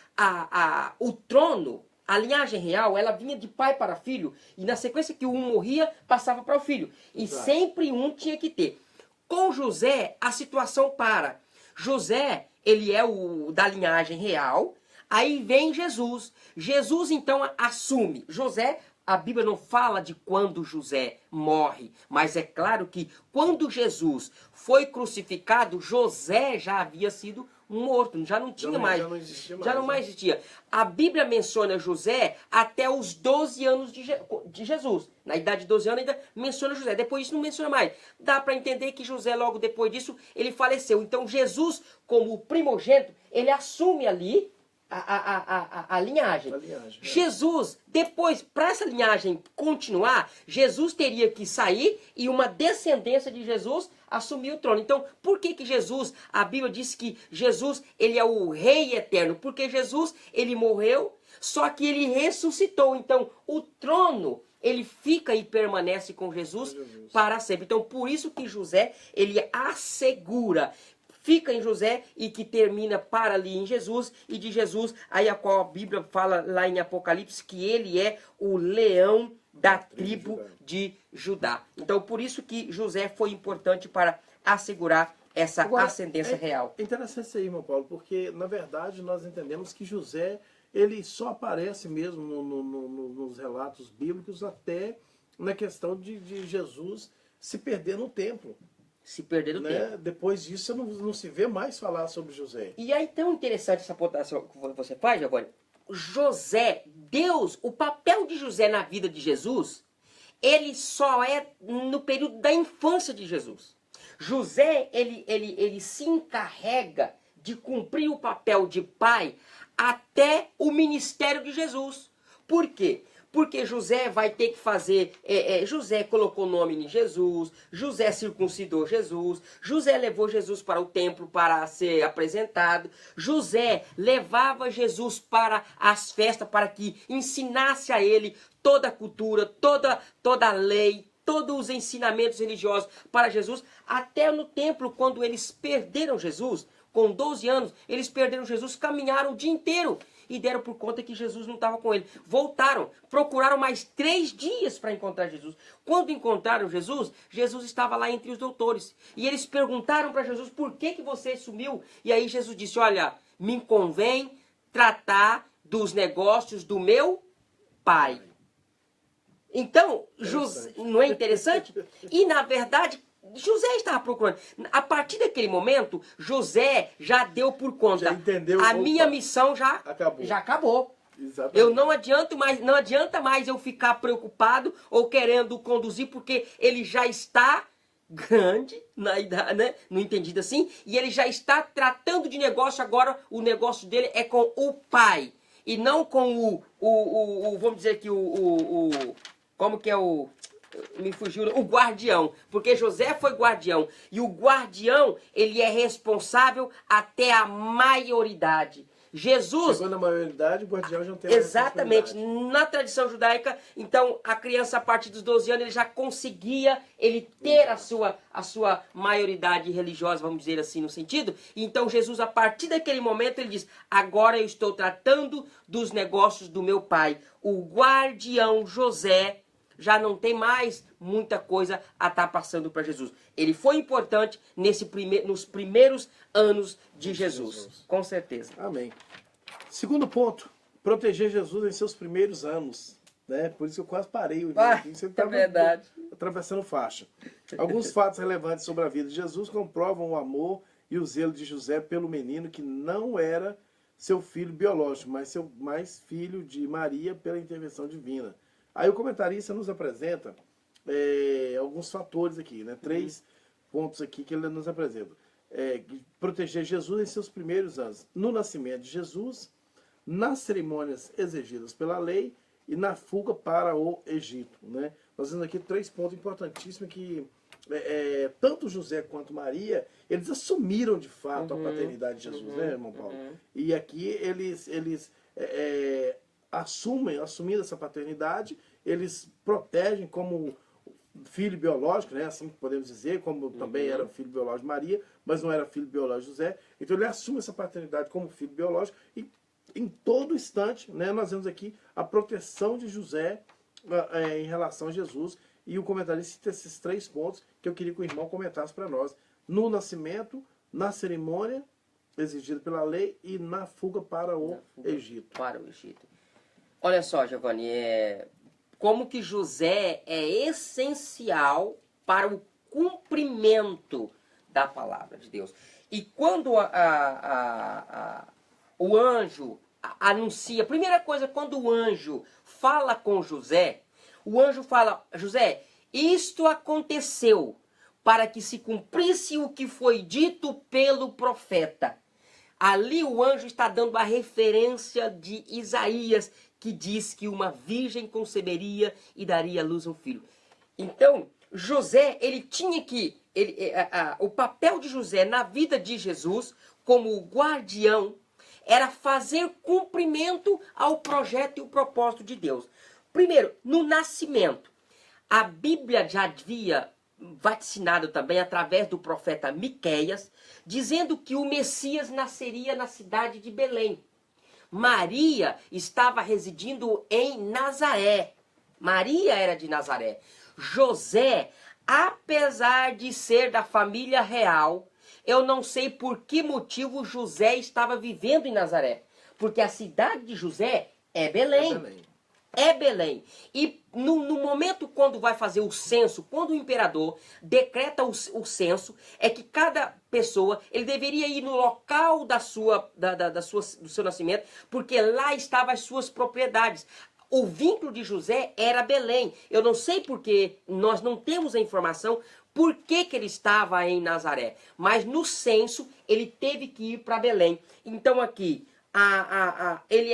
o trono, a linhagem real, ela vinha de pai para filho, e na sequência que um morria, passava para o filho. E sempre um tinha que ter. Com José, a situação para. José, ele é o da linhagem real, aí vem Jesus. Jesus, então, assume. José, a Bíblia não fala de quando José morre, mas é claro que quando Jesus foi crucificado, José já havia sido morto, já não tinha mais. Já não mais existia. A Bíblia menciona José até os 12 anos de Jesus. Na idade de 12 anos ainda menciona José. Depois disso não menciona mais. Dá para entender que José, logo depois disso, ele faleceu. Então Jesus, como primogênito, ele assume ali a linhagem. Jesus, depois, para essa linhagem continuar, Jesus teria que sair e uma descendência de Jesus assumir o trono. Então, por que Jesus, a Bíblia diz que Jesus, ele é o rei eterno? Porque Jesus, ele morreu, só que ele ressuscitou. Então, o trono, ele fica e permanece com Jesus para sempre. Então, por isso que José, ele assegura, fica em José e que termina para ali em Jesus, e de Jesus, aí a qual a Bíblia fala lá em Apocalipse, que ele é o leão da tribo de Judá. Então, por isso que José foi importante para assegurar essa ascendência real. É interessante isso aí, irmão Paulo, porque, na verdade, nós entendemos que José, ele só aparece mesmo nos relatos bíblicos até na questão de Jesus se perder no templo. Se perder no tempo. Depois disso, não se vê mais falar sobre José. E aí, tão interessante essa apontação que você faz, Giovanni. José, Deus, o papel de José na vida de Jesus, ele só é no período da infância de Jesus. José, ele se encarrega de cumprir o papel de pai até o ministério de Jesus. Por quê? Porque José vai ter que fazer... José colocou nome em Jesus, José circuncidou Jesus, José levou Jesus para o templo para ser apresentado, José levava Jesus para as festas para que ensinasse a ele toda a cultura, toda a lei, todos os ensinamentos religiosos para Jesus, até no templo, quando eles perderam Jesus, com 12 anos, eles perderam Jesus, caminharam o dia inteiro e deram por conta que Jesus não estava com ele. Voltaram, procuraram mais 3 dias para encontrar Jesus. Quando encontraram Jesus, Jesus estava lá entre os doutores. E eles perguntaram para Jesus, por que você sumiu? E aí Jesus disse, olha, me convém tratar dos negócios do meu pai. Então, não é interessante? E na verdade, José estava procurando. A partir daquele momento, José já deu por conta. Já entendeu. A minha missão já acabou. Exatamente. Eu não adianta mais eu ficar preocupado ou querendo conduzir, porque ele já está grande na idade, né? No entendido assim, e ele já está tratando de negócio agora. O negócio dele é com o pai e não com vamos dizer que como que é me fugiu, o guardião, porque José foi guardião, e o guardião, ele é responsável até a maioridade. Jesus... Chegou na maioridade, o guardião já não tem mais exatamente, na tradição judaica, então a criança a partir dos 12 anos, ele já conseguia ter a sua maioridade religiosa, vamos dizer assim, no sentido. Então Jesus, a partir daquele momento, ele diz, agora eu estou tratando dos negócios do meu pai. O guardião José já não tem mais muita coisa a estar passando para Jesus. Ele foi importante nos primeiros anos de Jesus. Com certeza. Amém. Segundo ponto, proteger Jesus em seus primeiros anos. Né? Por isso eu quase parei o vídeo. Você É verdade. Atravessando faixa. Alguns fatos relevantes sobre a vida de Jesus comprovam o amor e o zelo de José pelo menino que não era seu filho biológico, mas filho de Maria pela intervenção divina. Aí o comentarista nos apresenta alguns fatores aqui, né? 3 pontos aqui que ele nos apresenta. Proteger Jesus em seus primeiros anos. No nascimento de Jesus, nas cerimônias exigidas pela lei e na fuga para o Egito. Né? Nós vemos aqui 3 pontos importantíssimos que tanto José quanto Maria, eles assumiram de fato a paternidade de Jesus, né, irmão Paulo? E aqui eles assumindo essa paternidade, eles protegem como filho biológico, né, assim podemos dizer, como também era filho biológico de Maria, mas não era filho biológico de José. Então ele assume essa paternidade como filho biológico e em todo instante, né, nós vemos aqui a proteção de José em relação a Jesus. E o comentarista cita esses 3 pontos que eu queria que o irmão comentasse para nós. No nascimento, na cerimônia exigida pela lei e na fuga para o Egito. Para o Egito. Olha só, Giovanni, como que José é essencial para o cumprimento da palavra de Deus. E quando o anjo anuncia, primeira coisa, quando o anjo fala com José, o anjo fala, José, isto aconteceu para que se cumprisse o que foi dito pelo profeta. Ali o anjo está dando a referência de Isaías, que diz que uma virgem conceberia e daria à luz um filho. Então, José, ele tinha que... o papel de José na vida de Jesus, como guardião, era fazer cumprimento ao projeto e o propósito de Deus. Primeiro, no nascimento. A Bíblia já havia vaticinado também através do profeta Miqueias, dizendo que o Messias nasceria na cidade de Belém. Maria estava residindo em Nazaré. Maria era de Nazaré. José, apesar de ser da família real, eu não sei por que motivo José estava vivendo em Nazaré. Porque a cidade de José é Belém. é Belém. E no momento quando vai fazer o censo, quando o imperador decreta o censo, é que cada pessoa, ele deveria ir no local do seu nascimento, porque lá estavam as suas propriedades. O vínculo de José era Belém. Eu não sei porque nós não temos a informação por que ele estava em Nazaré. Mas no censo ele teve que ir para Belém. Então aqui ele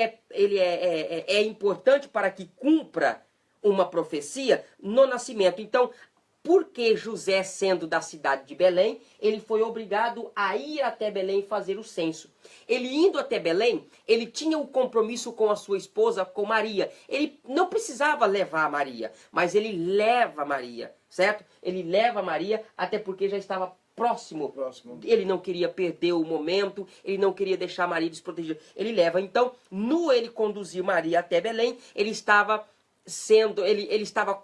é importante para que cumpra uma profecia no nascimento. Então, porque José, sendo da cidade de Belém, ele foi obrigado a ir até Belém fazer o censo. Ele indo até Belém, ele tinha um compromisso com a sua esposa, com Maria. Ele não precisava levar Maria, mas ele leva Maria, certo? Ele leva Maria, até porque já estava próximo. Ele não queria perder o momento, ele não queria deixar Maria desprotegida. Ele leva. Então, no ele conduzir Maria até Belém, ele estava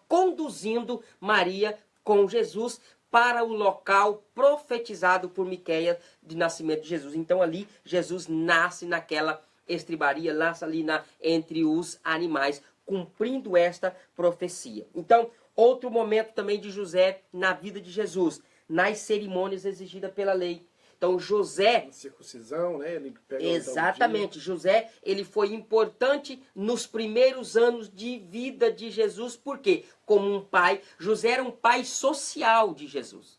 conduzindo Maria com Jesus para o local profetizado por Miqueias de nascimento de Jesus. Então ali Jesus nasce naquela estribaria, nasce ali entre os animais, cumprindo esta profecia. Então, outro momento também de José na vida de Jesus, nas cerimônias exigidas pela lei. Então José, circuncisão, né? Ele pega exatamente, José, ele foi importante nos primeiros anos de vida de Jesus, porque como um pai, José era um pai social de Jesus.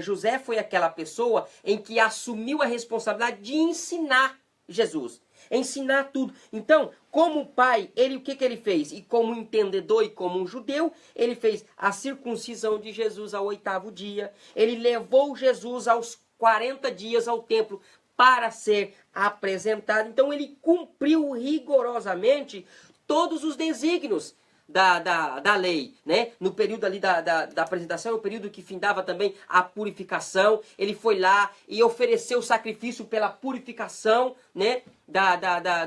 José foi aquela pessoa em que assumiu a responsabilidade de ensinar Jesus, ensinar tudo. Então, como pai, o que ele fez? E como entendedor e como um judeu, ele fez a circuncisão de Jesus ao 8º dia. Ele levou Jesus aos 40 dias ao templo para ser apresentado. Então, ele cumpriu rigorosamente todos os desígnios da lei, né? No período ali da apresentação, o período que findava também a purificação, ele foi lá e ofereceu o sacrifício pela purificação, né?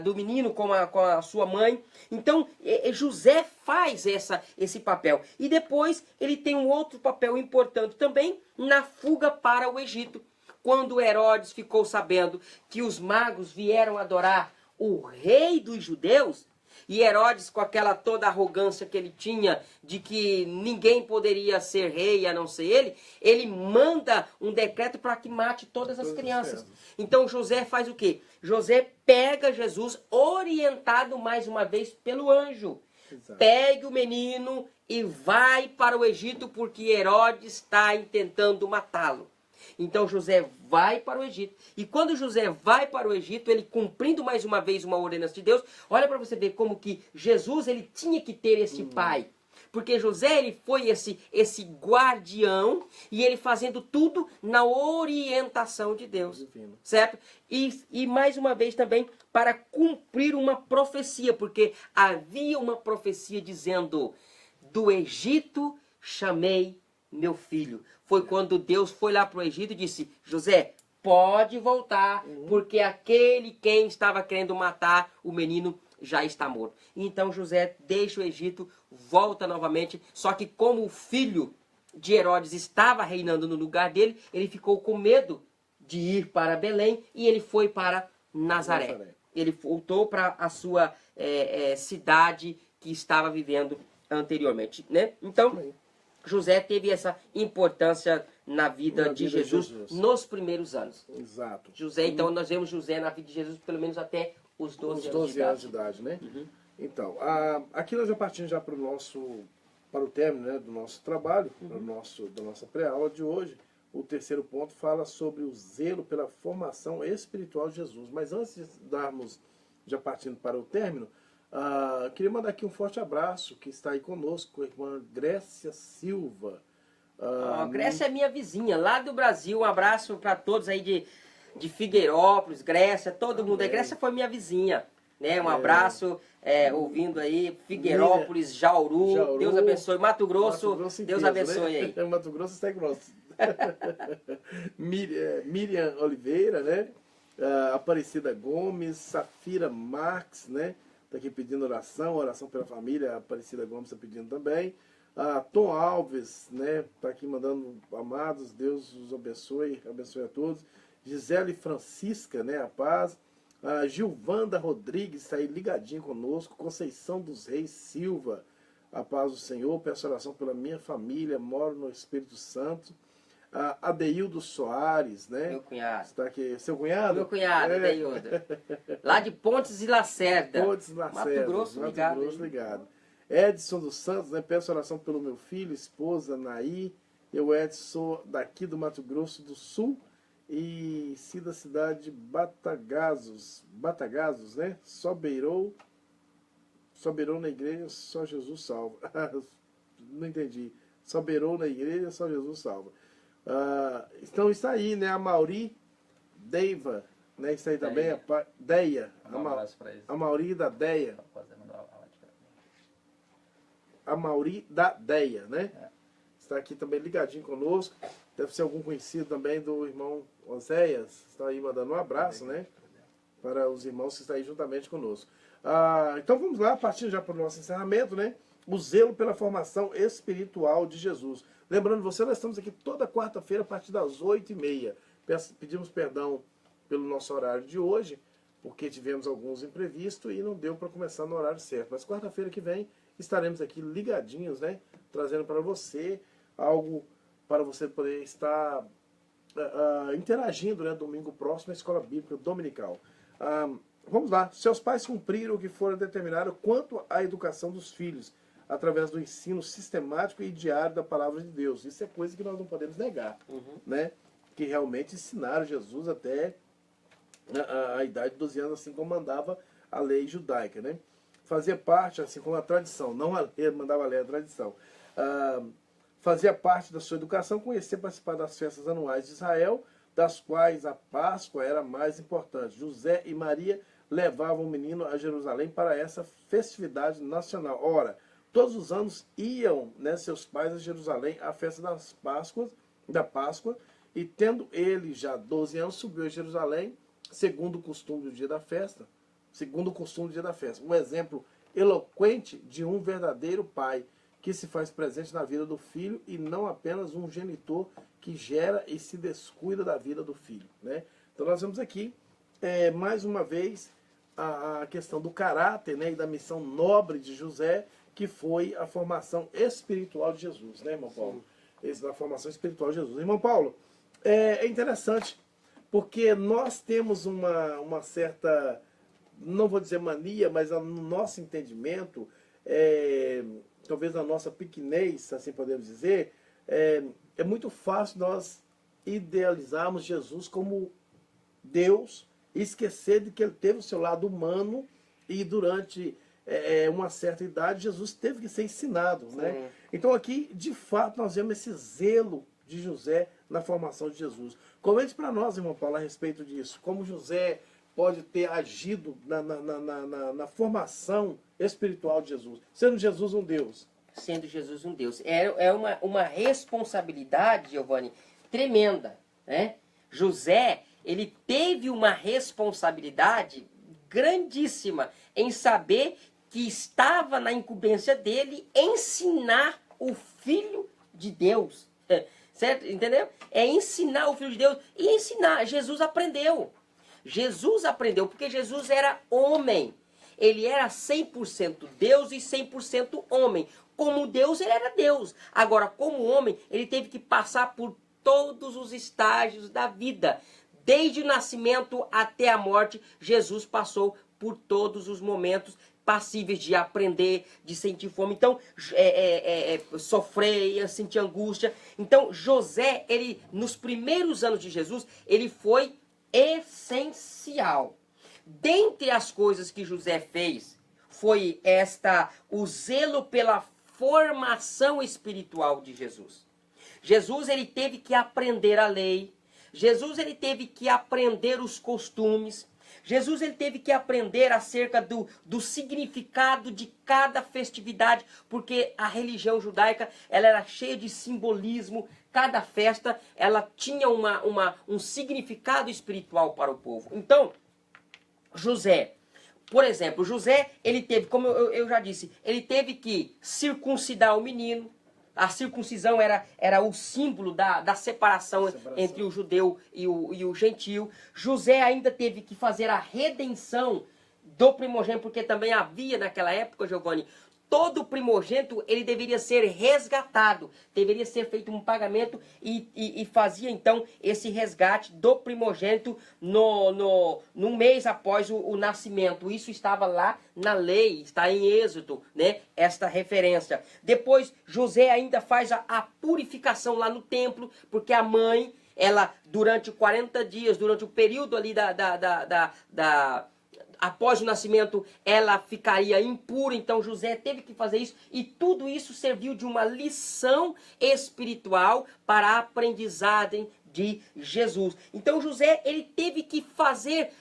Do menino com a sua mãe. Então, José faz esse papel. E depois, ele tem um outro papel importante também na fuga para o Egito. Quando Herodes ficou sabendo que os magos vieram adorar o rei dos judeus, e Herodes, com aquela toda arrogância que ele tinha de que ninguém poderia ser rei a não ser ele manda um decreto para que mate todas as crianças. Então José faz o quê? José pega Jesus, orientado mais uma vez pelo anjo. Exato. Pegue o menino e vai para o Egito, porque Herodes está intentando matá-lo. Então José vai para o Egito. E quando José vai para o Egito, ele cumprindo mais uma vez uma ordenança de Deus, olha para você ver como que Jesus ele tinha que ter esse pai. Porque José ele foi esse guardião e ele fazendo tudo na orientação de Deus. Certo? E mais uma vez também para cumprir uma profecia, porque havia uma profecia dizendo: do Egito chamei meu filho. Foi quando Deus foi lá para o Egito e disse: José, pode voltar, porque aquele quem estava querendo matar o menino já está morto. Então José deixa o Egito, volta novamente, só que como o filho de Herodes estava reinando no lugar dele, ele ficou com medo de ir para Belém e ele foi para Nazaré. Ele voltou para a sua cidade que estava vivendo anteriormente, né? Então José teve essa importância na vida de Jesus nos primeiros anos. Exato. José, então, nós vemos José na vida de Jesus pelo menos até os 12 anos de idade, né? Então, aqui nós já partimos já para o término, né, do nosso trabalho, da nossa pré-aula de hoje. O terceiro ponto fala sobre o zelo pela formação espiritual de Jesus. Mas antes de darmos, já partindo para o término, queria mandar aqui um forte abraço, que está aí conosco, a irmã Grécia Silva. Grécia é minha vizinha, lá do Brasil. Um abraço para todos aí de Figueirópolis, Grécia, todo mundo. A Grécia foi minha vizinha, né? Um abraço, ouvindo aí, Figueirópolis, Jauru, Deus abençoe. Mato Grosso Deus abençoe, né? Aí. Mato Grosso está grosso. Miriam Oliveira, né? Aparecida Gomes, Safira Marques, né? Está aqui pedindo oração pela família. A Aparecida Gomes está pedindo também. Tom Alves, né? Está aqui mandando amados, Deus os abençoe a todos. Gisele Francisca, né? A paz. A Gilvanda Rodrigues está aí ligadinho conosco. Conceição dos Reis Silva, a paz do Senhor. Peço oração pela minha família, moro no Espírito Santo. Adeildo Soares, né? Meu cunhado. Está aqui. Seu cunhado? Meu cunhado, Adeildo. Lá de Pontes e Lacerda. Pontes e Lacerda. Mato Grosso ligado. Grosso ligado. Edson dos Santos, né? Peço oração pelo meu filho, esposa, Naí. Eu, Edson, daqui do Mato Grosso do Sul. E sim da cidade de Batagazos, né? Sobeirou na igreja, só Jesus salva. Não entendi. Sobeirou na igreja, só Jesus salva. Então está aí, né? A Mauri Deiva, né? Está aí também, Deia. A Mauri da Deia. A Mauri da Deia, né? Está aqui também ligadinho conosco. Deve ser algum conhecido também do irmão Oséias. Está aí mandando um abraço, né? Para os irmãos que estão aí juntamente conosco. Então vamos lá, partindo já para o nosso encerramento, né? O zelo pela formação espiritual de Jesus. Lembrando você, nós estamos aqui toda quarta-feira a partir das 8h30. Pedimos perdão pelo nosso horário de hoje, porque tivemos alguns imprevistos e não deu para começar no horário certo. Mas quarta-feira que vem estaremos aqui ligadinhos, né? Trazendo para você algo para você poder estar interagindo, né, domingo próximo na Escola Bíblica Dominical. Vamos lá. Seus pais cumpriram o que fora determinado quanto à educação dos filhos, através do ensino sistemático e diário da Palavra de Deus. Isso é coisa que nós não podemos negar, né? Que realmente ensinaram Jesus até a idade de 12 anos, assim como mandava a lei judaica, né? Fazia parte, assim como a tradição, não a lei, mandava a lei, a tradição. Fazia parte da sua educação conhecer e participar das festas anuais de Israel, das quais a Páscoa era a mais importante. José e Maria levavam o menino a Jerusalém para essa festividade nacional. Ora, todos os anos iam, né, seus pais a Jerusalém à festa da Páscoa, e tendo ele já 12 anos, subiu a Jerusalém, segundo o costume do dia da festa. Um exemplo eloquente de um verdadeiro pai, que se faz presente na vida do filho e não apenas um genitor que gera e se descuida da vida do filho, né? Então nós vemos aqui, mais uma vez, a questão do caráter, né, e da missão nobre de José, que foi a formação espiritual de Jesus, né, irmão Paulo? Essa é a formação espiritual de Jesus. Irmão Paulo, é interessante, porque nós temos uma certa, não vou dizer mania, mas no nosso entendimento, talvez na nossa pequenez, assim podemos dizer, é muito fácil nós idealizarmos Jesus como Deus e esquecer de que ele teve o seu lado humano e durante uma certa idade Jesus teve que ser ensinado, né? Então aqui, de fato, nós vemos esse zelo de José na formação de Jesus. Comente para nós, irmão Paulo, a respeito disso. Como José pode ter agido na formação espiritual de Jesus, sendo Jesus um Deus. Sendo Jesus um Deus. É uma responsabilidade, Giovanni, tremenda, né? José, ele teve uma responsabilidade grandíssima em saber que estava na incumbência dele ensinar o Filho de Deus. Certo? Entendeu? É ensinar o Filho de Deus e ensinar. Jesus aprendeu. Jesus aprendeu, porque Jesus era homem. Ele era 100% Deus e 100% homem. Como Deus, ele era Deus. Agora, como homem, ele teve que passar por todos os estágios da vida. Desde o nascimento até a morte, Jesus passou por todos os momentos passíveis de aprender, de sentir fome. Então, sofrer, sentir angústia. Então, José, ele, nos primeiros anos de Jesus, ele foi essencial. Dentre as coisas que José fez, foi o zelo pela formação espiritual de Jesus. Jesus, ele teve que aprender a lei. Jesus, ele teve que aprender os costumes. Jesus, ele teve que aprender acerca do significado de cada festividade, porque a religião judaica, ela era cheia de simbolismo. Cada festa, ela tinha um significado espiritual para o povo. Então, José, por exemplo, José, ele teve, como eu já disse, ele teve que circuncidar o menino, a circuncisão era o símbolo da separação entre o judeu e o gentio. José ainda teve que fazer a redenção do primogênito, porque também havia naquela época, Giovanni, todo primogênito ele deveria ser resgatado, deveria ser feito um pagamento e fazia então esse resgate do primogênito no mês após o nascimento. Isso estava lá na lei, está em Êxodo, né? Esta referência. Depois José ainda faz a purificação lá no templo, porque a mãe, ela durante 40 dias, durante o período ali após o nascimento, ela ficaria impura, então José teve que fazer isso, e tudo isso serviu de uma lição espiritual para a aprendizagem de Jesus. Então José, ele teve que fazer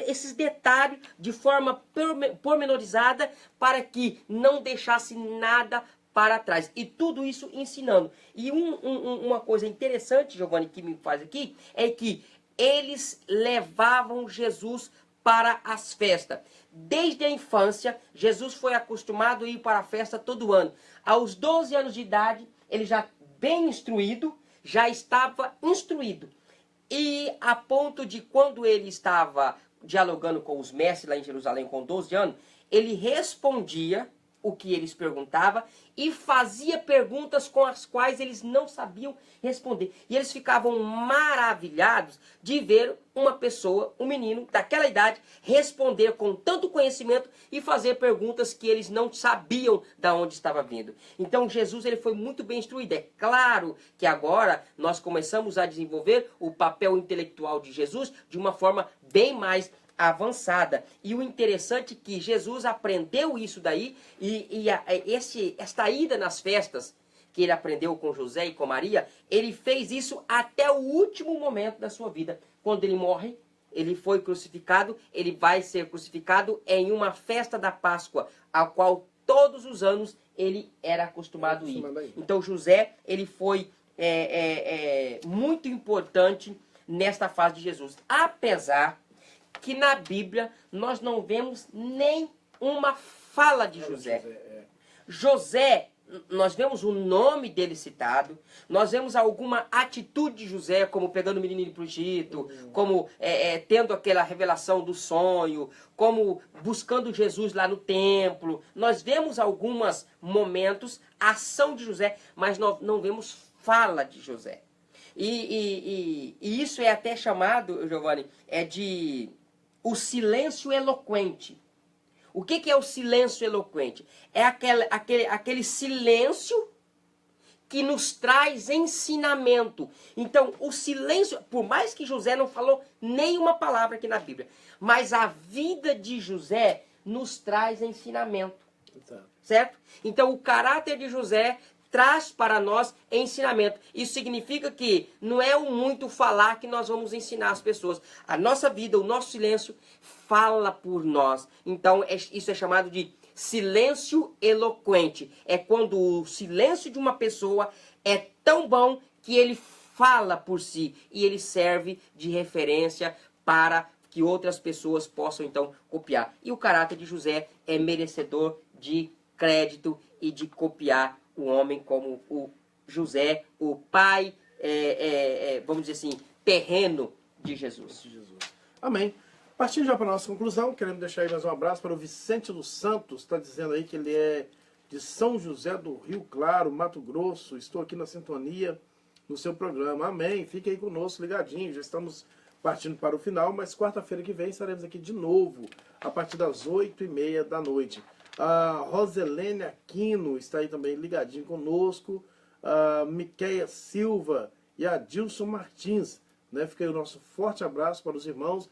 esses detalhes de forma pormenorizada para que não deixasse nada para trás. E tudo isso ensinando. E uma coisa interessante, Giovanni, que me faz aqui, é que eles levavam Jesus para as festas. Desde a infância, Jesus foi acostumado a ir para a festa todo ano. Aos 12 anos de idade, ele já bem instruído, já estava instruído. E a ponto de quando ele estava dialogando com os mestres lá em Jerusalém com 12 anos, ele respondia o que eles perguntavam e fazia perguntas com as quais eles não sabiam responder. E eles ficavam maravilhados de ver uma pessoa, um menino daquela idade, responder com tanto conhecimento e fazer perguntas que eles não sabiam de onde estava vindo. Então Jesus, ele foi muito bem instruído. É claro que agora nós começamos a desenvolver o papel intelectual de Jesus de uma forma bem mais avançada. E o interessante é que Jesus aprendeu isso daí, esta ida nas festas que ele aprendeu com José e com Maria, ele fez isso até o último momento da sua vida. Quando ele morre, ele foi crucificado, ele vai ser crucificado em uma festa da Páscoa, a qual todos os anos ele era acostumado a ir. Então José, ele foi muito importante nesta fase de Jesus. Apesar que na Bíblia nós não vemos nem uma fala de José. José, nós vemos o nome dele citado, nós vemos alguma atitude de José, como pegando o menino para o Egito, como tendo aquela revelação do sonho, como buscando Jesus lá no templo. Nós vemos alguns momentos, ação de José, mas nós não vemos fala de José. E isso é até chamado, Giovanni, de o silêncio eloquente. O que é o silêncio eloquente? É aquele silêncio que nos traz ensinamento. Então, o silêncio, por mais que José não falou nenhuma palavra aqui na Bíblia, mas a vida de José nos traz ensinamento. Certo? Então, o caráter de José traz para nós ensinamento. Isso significa que não é o muito falar que nós vamos ensinar as pessoas. A nossa vida, o nosso silêncio, fala por nós. Então, isso é chamado de silêncio eloquente. É quando o silêncio de uma pessoa é tão bom que ele fala por si e ele serve de referência para que outras pessoas possam, então, copiar. E o caráter de José é merecedor de crédito e de copiar o homem como o José, o pai, vamos dizer assim, terreno de Jesus. Amém. Partindo já para a nossa conclusão, queremos deixar aí mais um abraço para o Vicente dos Santos, está dizendo aí que ele é de São José do Rio Claro, Mato Grosso. Estou aqui na sintonia no seu programa. Amém. Fique aí conosco, ligadinho. Já estamos partindo para o final, mas quarta-feira que vem estaremos aqui de novo, a partir das 8h30 da noite. A Roselene Aquino está aí também ligadinho conosco. A Miqueia Silva e a Dilson Martins. Né? Fica aí o nosso forte abraço para os irmãos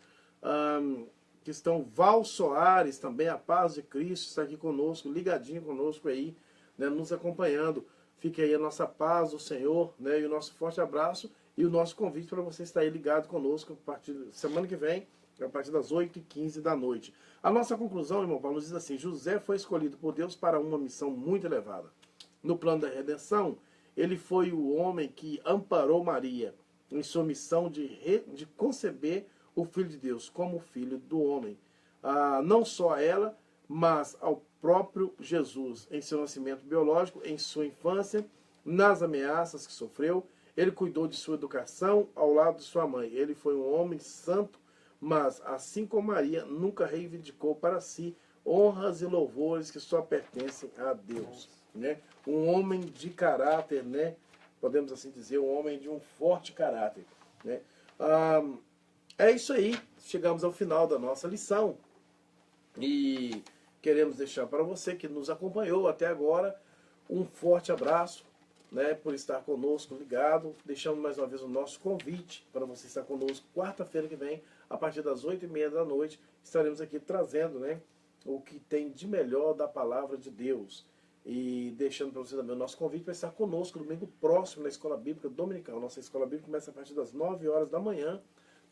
que estão. Val Soares também, a paz de Cristo, está aqui conosco, ligadinho conosco aí, né? Nos acompanhando. Fique aí a nossa paz do Senhor, né? E o nosso forte abraço e o nosso convite para você estar aí ligado conosco a partir da semana que vem, a partir das 8h15 da noite. A nossa conclusão, irmão Paulo, diz assim: José foi escolhido por Deus para uma missão muito elevada. No plano da redenção, ele foi o homem que amparou Maria em sua missão de conceber o Filho de Deus como filho do homem. Não só ela, mas ao próprio Jesus, em seu nascimento biológico, em sua infância, nas ameaças que sofreu. Ele cuidou de sua educação ao lado de sua mãe. Ele foi um homem santo, mas, assim como Maria, nunca reivindicou para si honras e louvores que só pertencem a Deus. Né? Um homem de caráter, né? Podemos assim dizer, um homem de um forte caráter. Né? É isso aí, chegamos ao final da nossa lição. E queremos deixar para você que nos acompanhou até agora um forte abraço, né, por estar conosco ligado. Deixamos mais uma vez o nosso convite para você estar conosco quarta-feira que vem, a partir das 8h30 da noite. Estaremos aqui trazendo, né, o que tem de melhor da palavra de Deus. E deixando para você também o nosso convite para estar conosco no domingo próximo na Escola Bíblica Dominical. Nossa Escola Bíblica começa a partir das 9 horas da manhã.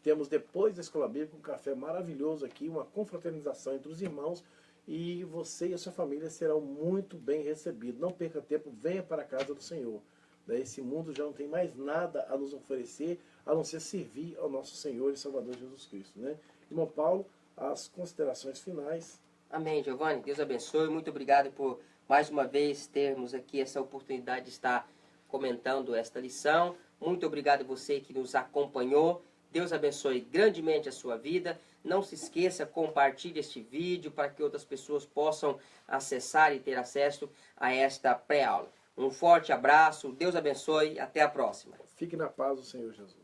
Temos depois da Escola Bíblica um café maravilhoso aqui, uma confraternização entre os irmãos. E você e a sua família serão muito bem recebidos. Não perca tempo, venha para a casa do Senhor. Esse mundo já não tem mais nada a nos oferecer, a não ser servir ao nosso Senhor e Salvador Jesus Cristo. Né? Irmão Paulo, as considerações finais. Amém, Giovanni. Deus abençoe. Muito obrigado por mais uma vez termos aqui essa oportunidade de estar comentando esta lição. Muito obrigado a você que nos acompanhou. Deus abençoe grandemente a sua vida. Não se esqueça, compartilhe este vídeo para que outras pessoas possam acessar e ter acesso a esta pré-aula. Um forte abraço, Deus abençoe, até a próxima. Fique na paz do Senhor Jesus.